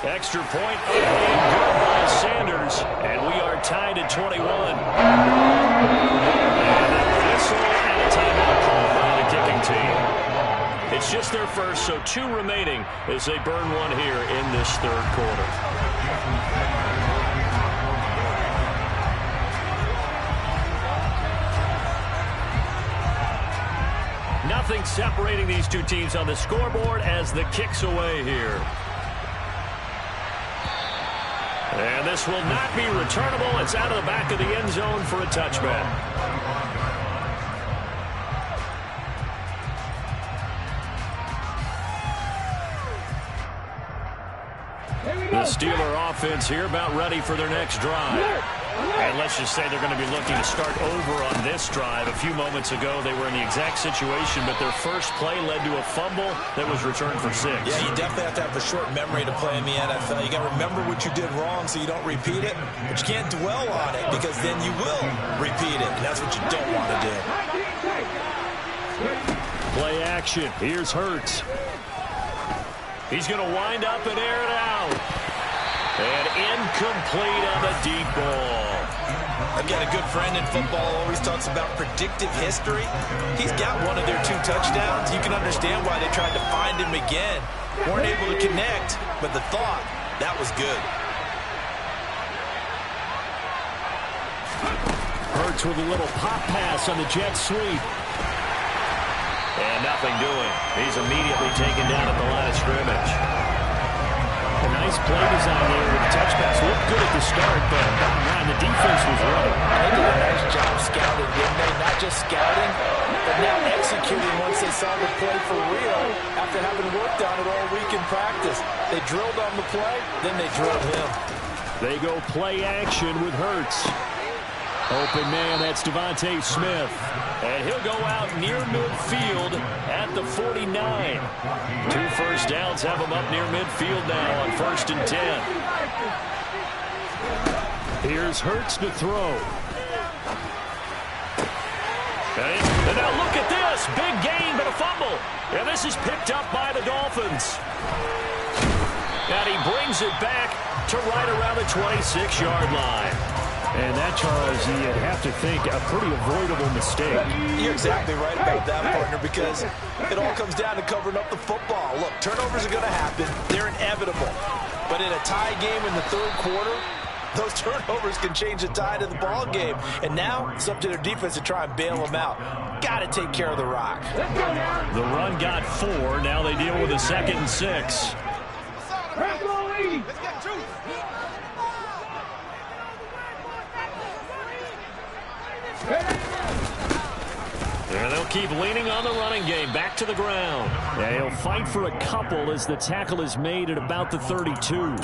Extra point and good by Sanders, and we are tied at 21. And a whistle and a timeout call by the kicking team. It's just their first, so 2 remaining as they burn one here in this third quarter. Nothing separating these two teams on the scoreboard as the kick's away here. And this will not be returnable. It's out of the back of the end zone for a touchback. The Steeler offense here about ready for their next drive. And let's just say they're going to be looking to start over on this drive. A few moments ago, they were in the exact situation, but their first play led to a fumble that was returned for 6. Yeah, you definitely have to have a short memory to play in the NFL. You got to remember what you did wrong so you don't repeat it, but you can't dwell on it because then you will repeat it, and that's what you don't want to do. Play action. Here's Hurts. He's going to wind up and air it out. And incomplete on the deep ball. Again, a good friend in football always talks about predictive history. He's got one of their 2 touchdowns. You can understand why they tried to find him again. Weren't able to connect, but the thought, that was good. Hurts with a little pop pass on the jet sweep. And nothing doing. He's immediately taken down at the line of scrimmage. A nice play design there with the touch pass. Looked good at the start, but bottom line, the defense was ready. They did a nice job scouting, didn't they? Not just scouting, but now executing once they saw the play for real after having worked on it all week in practice. They drilled on the play, then they drilled him. They go play action with Hurts. Open man, that's Devontae Smith. And he'll go out near midfield at the 49. 2 first downs have him up near midfield now on 1st and 10. Here's Hurts to throw. And now look at this. Big gain, but a fumble. And this is picked up by the Dolphins. And he brings it back to right around the 26-yard line. And that, Charles, you'd have to think a pretty avoidable mistake. You're exactly right about that, partner, because it all comes down to covering up the football. Look, turnovers are going to happen. They're inevitable. But in a tie game in the third quarter, those turnovers can change the tide of the ball game. And now it's up to their defense to try and bail them out. Got to take care of the rock. The run got 4. Now they deal with a 2nd and 6. Let's get juice. And they'll keep leaning on the running game. Back to the ground. Yeah, he'll fight for a couple as the tackle is made at about the 32.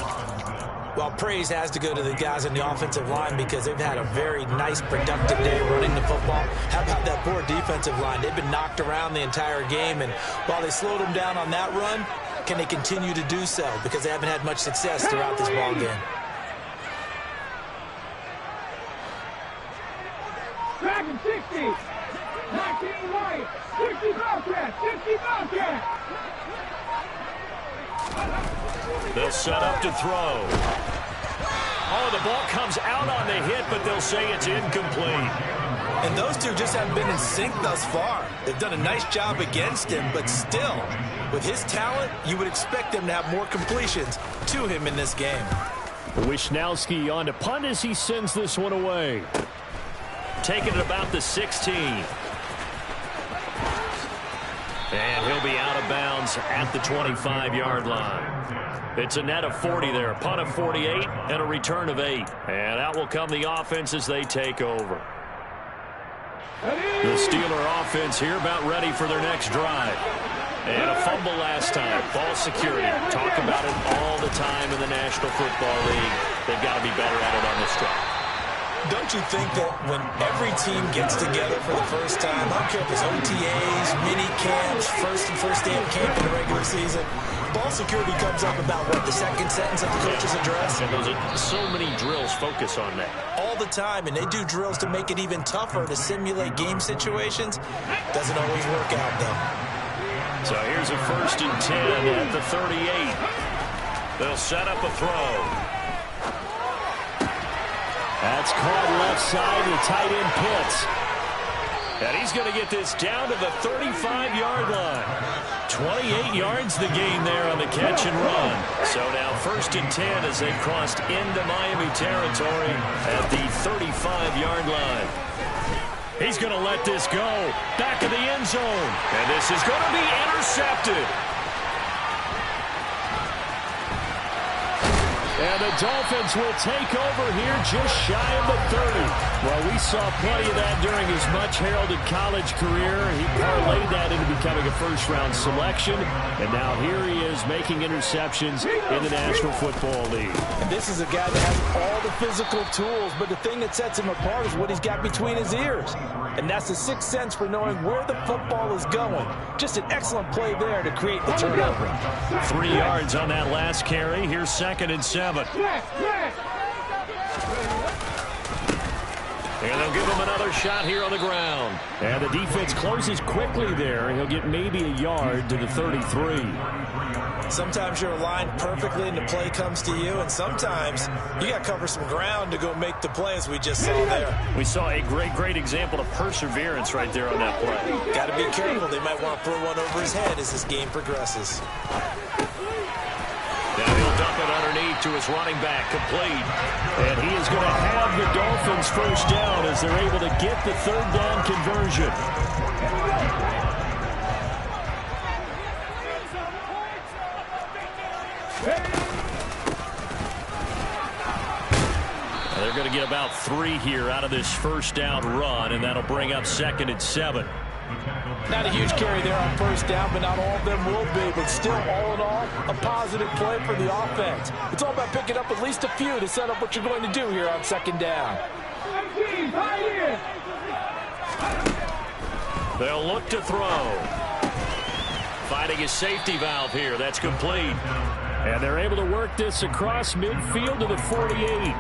Well, praise has to go to the guys on the offensive line because they've had a very nice, productive day running the football. How about that poor defensive line? They've been knocked around the entire game, and while they slowed them down on that run, can they continue to do so? Because they haven't had much success throughout this ball game. They'll set up to throw. Oh, the ball comes out on the hit, but they'll say it's incomplete. And those two just haven't been in sync thus far. They've done a nice job against him, but still, with his talent, you would expect them to have more completions to him in this game. Wisnowski on to punt as he sends this one away. Taking it about the 16. And he'll be out of bounds at the 25-yard line. It's a net of 40 there, a punt of 48, and a return of 8. And out will come the offense as they take over. The Steeler offense here about ready for their next drive. And a fumble last time. Ball security. Talk about it all the time in the National Football League. They've got to be better at it on this drive. Don't you think that when every team gets together for the first time, I don't care if it's OTAs, mini camps, first day of camp in the regular season, ball security comes up about, what, the second sentence of the coach's address? And those are so many drills focus on that. All the time, and they do drills to make it even tougher to simulate game situations. Doesn't always work out, though. So here's a 1st and 10 at the 38. They'll set up a throw. That's caught left side, the tight end Pitts. And he's going to get this down to the 35-yard line. 28 yards the gain there on the catch and run. So now 1st and 10 as they've crossed into Miami territory at the 35-yard line. He's going to let this go. Back of the end zone. And this is going to be intercepted. And the Dolphins will take over here just shy of the 30. Well, we saw plenty of that during his much-heralded college career. He parlayed that into becoming a first-round selection. And now here he is making interceptions in the National Football League. And this is a guy that has all the physical tools, but the thing that sets him apart is what he's got between his ears. And that's the sixth sense for knowing where the football is going. Just an excellent play there to create the turnover. 3 yards on that last carry. Here's 2nd and 7. And they'll give him another shot here on the ground. And the defense closes quickly there. He'll get maybe a yard to the 33. Sometimes you're aligned perfectly and the play comes to you, and sometimes you got to cover some ground to go make the play, as we just saw there. We saw a great example of perseverance right there on that play. Got to be careful. They might want to throw one over his head as this game progresses. Now he'll dump it underneath to his running back, complete. And he is going to have the Dolphins first down as they're able to get the 3rd down conversion. They're going to get about 3 here out of this first down run, and that'll bring up 2nd and 7. Not a huge carry there on first down, but not all of them will be. But still, all in all, a positive play for the offense. It's all about picking up at least a few to set up what you're going to do here on 2nd down. They'll look to throw. Finding his safety valve here. That's complete. And they're able to work this across midfield to the 48.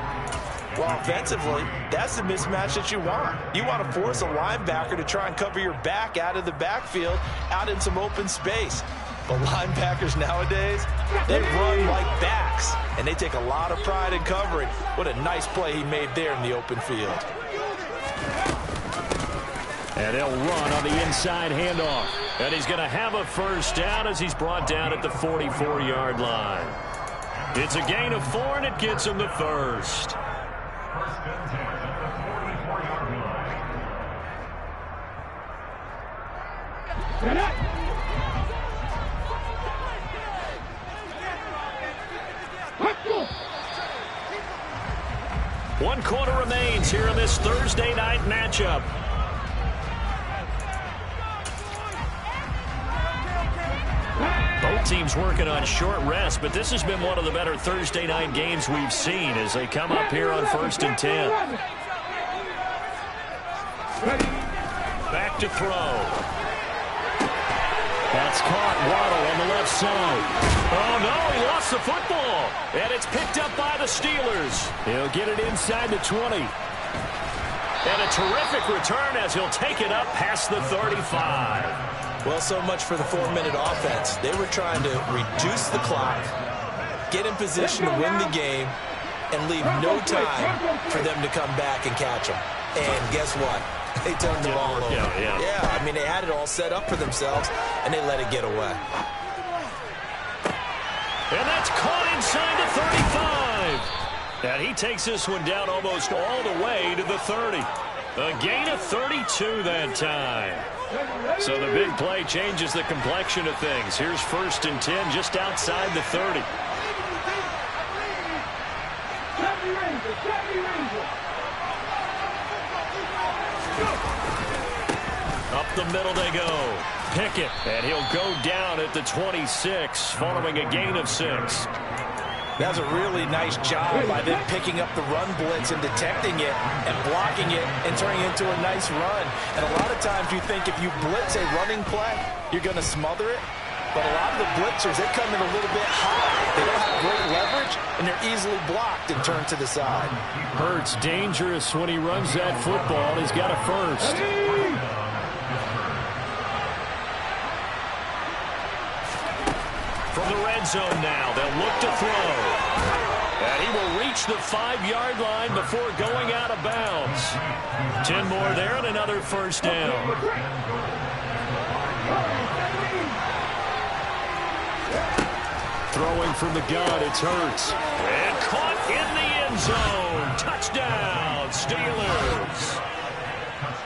Well, offensively, that's the mismatch that you want. You want to force a linebacker to try and cover your back out of the backfield, out in some open space. But linebackers nowadays, they run like backs, and they take a lot of pride in covering. What a nice play he made there in the open field. And they'll run on the inside handoff. And he's going to have a first down as he's brought down at the 44-yard line. It's a gain of 4, and it gets him the first. One quarter remains here in this Thursday night matchup. Both teams working on short rest, but this has been one of the better Thursday night games we've seen as they come up here on 1st and 10. Back to throw. That's caught. Waddle on the left side. Oh, no, he lost the football. And it's picked up by the Steelers. He'll get it inside the 20. And a terrific return as he'll take it up past the 35. Well, so much for the 4-minute offense. They were trying to reduce the clock, get in position to win the game, and leave no time for them to come back and catch them. And guess what? They turned the ball over. Yeah, I mean, they had it all set up for themselves, and they let it get away. And that's caught inside the 35. And he takes this one down almost all the way to the 30. A gain of 32 that time. So the big play changes the complexion of things. Here's 1st and 10 just outside the 30. Up the middle they go. Pickett, and he'll go down at the 26 following a gain of 6. That was a really nice job by them picking up the run blitz and detecting it and blocking it and turning it into a nice run. And a lot of times you think if you blitz a running play, you're going to smother it. But a lot of the blitzers, they come in a little bit high. They don't have great leverage, and they're easily blocked and turned to the side. Hurts dangerous when he runs that football. He's got a first. From the red zone now, they'll look to throw. And he will reach the 5-yard line before going out of bounds. 10 more there and another first down. Throwing from the gun, it's Hurts. And caught in the end zone. Touchdown, Steelers.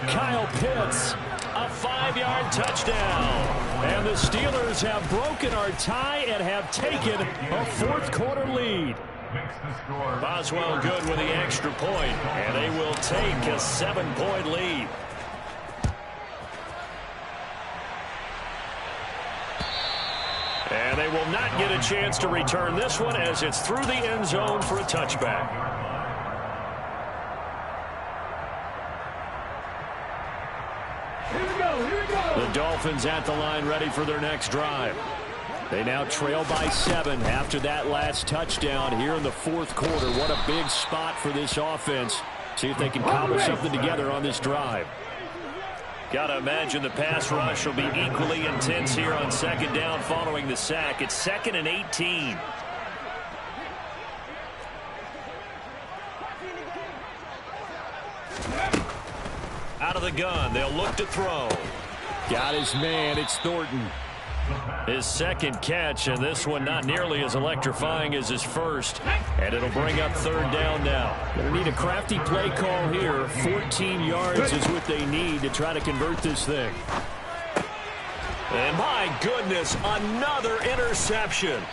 Kyle Pitts, a 5-yard touchdown. And the Steelers have broken our tie and have taken a 4th-quarter lead. Boswell good with the extra point, and they will take a 7-point lead. And they will not get a chance to return this one as it's through the end zone for a touchback. The Dolphins at the line ready for their next drive. They now trail by 7 after that last touchdown here in the 4th quarter. What a big spot for this offense. See if they can cobble something together on this drive. Got to imagine the pass rush will be equally intense here on 2nd down following the sack. It's 2nd and 18. Out of the gun, they'll look to throw. Got his man, it's Thornton. His 2nd catch, and this one not nearly as electrifying as his first. And it'll bring up 3rd down now. Gonna need a crafty play call here. 14 yards is what they need to try to convert this thing. And my goodness, another interception.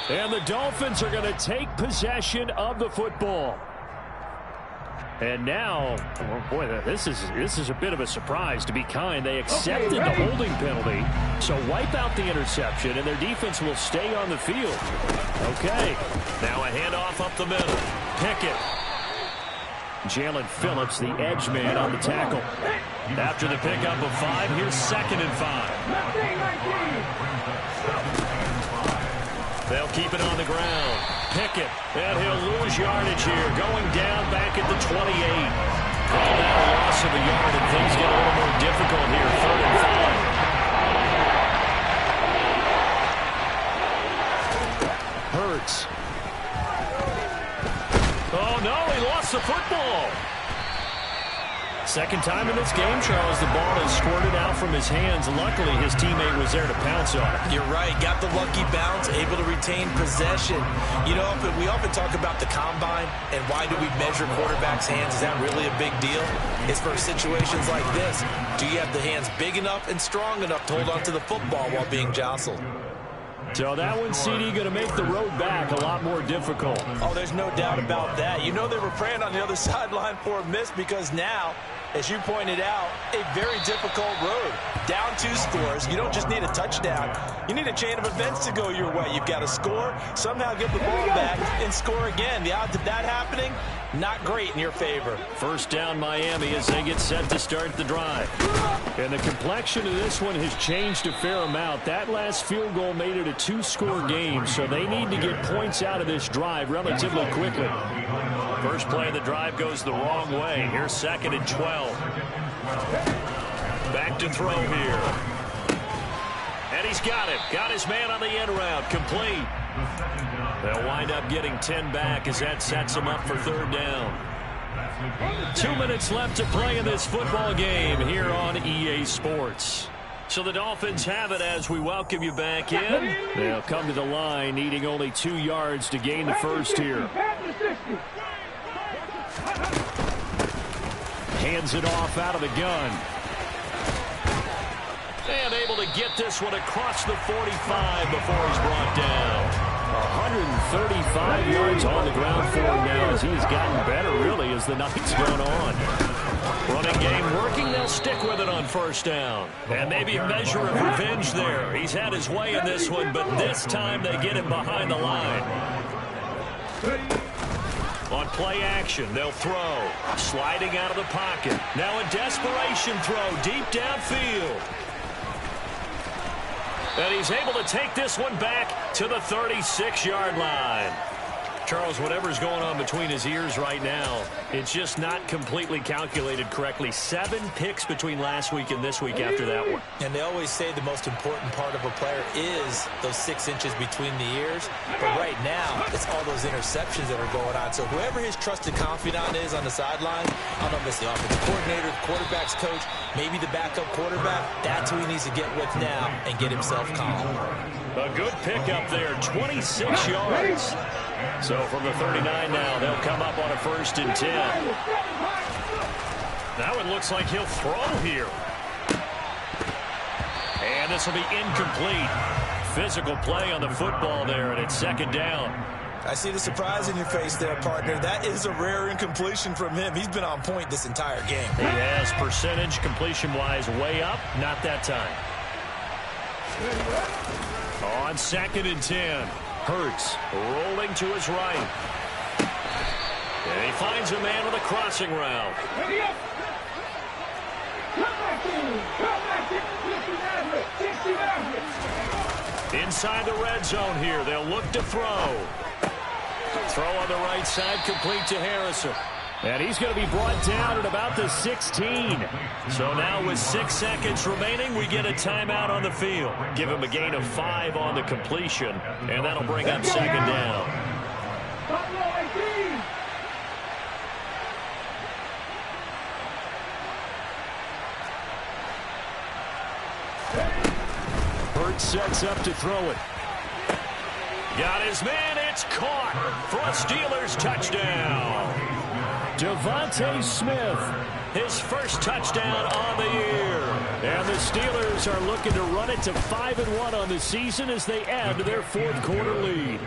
And the Dolphins are going to take possession of the football. And now, oh boy, this is a bit of a surprise, to be kind. They accepted the holding penalty, so wipe out the interception, and their defense will stay on the field. Okay, now a handoff up the middle. Pickett. Jalen Phillips, the edge man on the tackle. After the pickup of 5, here's 2nd and 5. They'll keep it on the ground. Pickett, and he'll lose yardage here, going down back at the 28. Call that a loss of a yard, and things get a little more difficult here. 3rd and 5. Hurts. Oh, no, he lost the football. 2nd time in this game, Charles, the ball has squirted out from his hands. Luckily, his teammate was there to pounce on it. You're right. Got the lucky bounce, able to retain possession. You know, we often talk about the combine and why do we measure quarterbacks' hands. Is that really a big deal? It's for situations like this. Do you have the hands big enough and strong enough to hold onto the football while being jostled? So that one, CD, going to make the road back a lot more difficult. Oh, there's no doubt about that. You know they were praying on the other sideline for a miss because now, as you pointed out, a very difficult road. Down 2 scores. You don't just need a touchdown. You need a chain of events to go your way. You've got to score, somehow get the ball back, and score again. The odds of that happening, not great in your favor. 1st down Miami as they get set to start the drive. And the complexion of this one has changed a fair amount. That last field goal made it a 2-score game, so they need to get points out of this drive relatively quickly. First play of the drive goes the wrong way. Here's 2nd and 12. Back to throw here. And he's got it. Got his man on the end route. Complete. They'll wind up getting 10 back as that sets them up for 3rd down. 2 minutes left to play in this football game here on EA Sports. So the Dolphins have it as we welcome you back in. They'll come to the line needing only 2 yards to gain the first here. Hands it off out of the gun. And able to get this one across the 45 before he's brought down. 135 yards on the ground for him now as he's gotten better, really, as the night's gone on. Running game working. They'll stick with it on 1st down. And maybe a measure of revenge there. He's had his way in this one, but this time they get him behind the line. On play action, they'll throw. Sliding out of the pocket. Now a desperation throw deep downfield. And he's able to take this one back to the 36-yard line. Charles, whatever's going on between his ears right now, it's just not completely calculated correctly. 7 picks between last week and this week after that one. And they always say the most important part of a player is those 6 inches between the ears. But right now, it's all those interceptions that are going on. So whoever his trusted confidant is on the sideline, I don't know if it's the offensive coordinator, the quarterback's coach, maybe the backup quarterback, that's who he needs to get with now and get himself calm. A good pickup there, 26 yards. So from the 39 now, they'll come up on a 1st and 10. Now it looks like he'll throw here. And this will be incomplete. Physical play on the football there, and it's 2nd down. I see the surprise in your face there, partner. That is a rare incompletion from him. He's been on point this entire game. He has percentage completion-wise way up. Not that time. On 2nd and 10. Hurts rolling to his right. And he finds a man with a crossing route. Inside the red zone here. They'll look to throw. Throw on the right side, complete to Harrison. And he's going to be brought down at about the 16. So now with 6 seconds remaining, we get a timeout on the field. Give him a gain of 5 on the completion, and that'll bring up 2nd down. Hurts sets up to throw it. Got his man, it's caught for a Steelers touchdown. Devontae Smith, his first touchdown on the year. And the Steelers are looking to run it to 5-1 on the season as they add to their 4th quarter lead.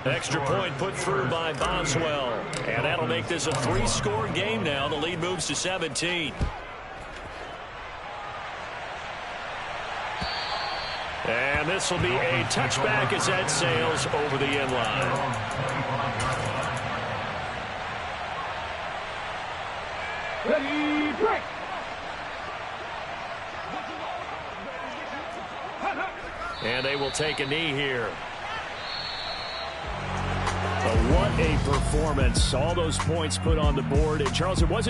Extra point put through by Boswell. And that'll make this a 3-score game now. The lead moves to 17. And this will be a touchback as that sails over the end line. Ready, break! And they will take a knee here. But what a performance. All those points put on the board. And Charles, it wasn't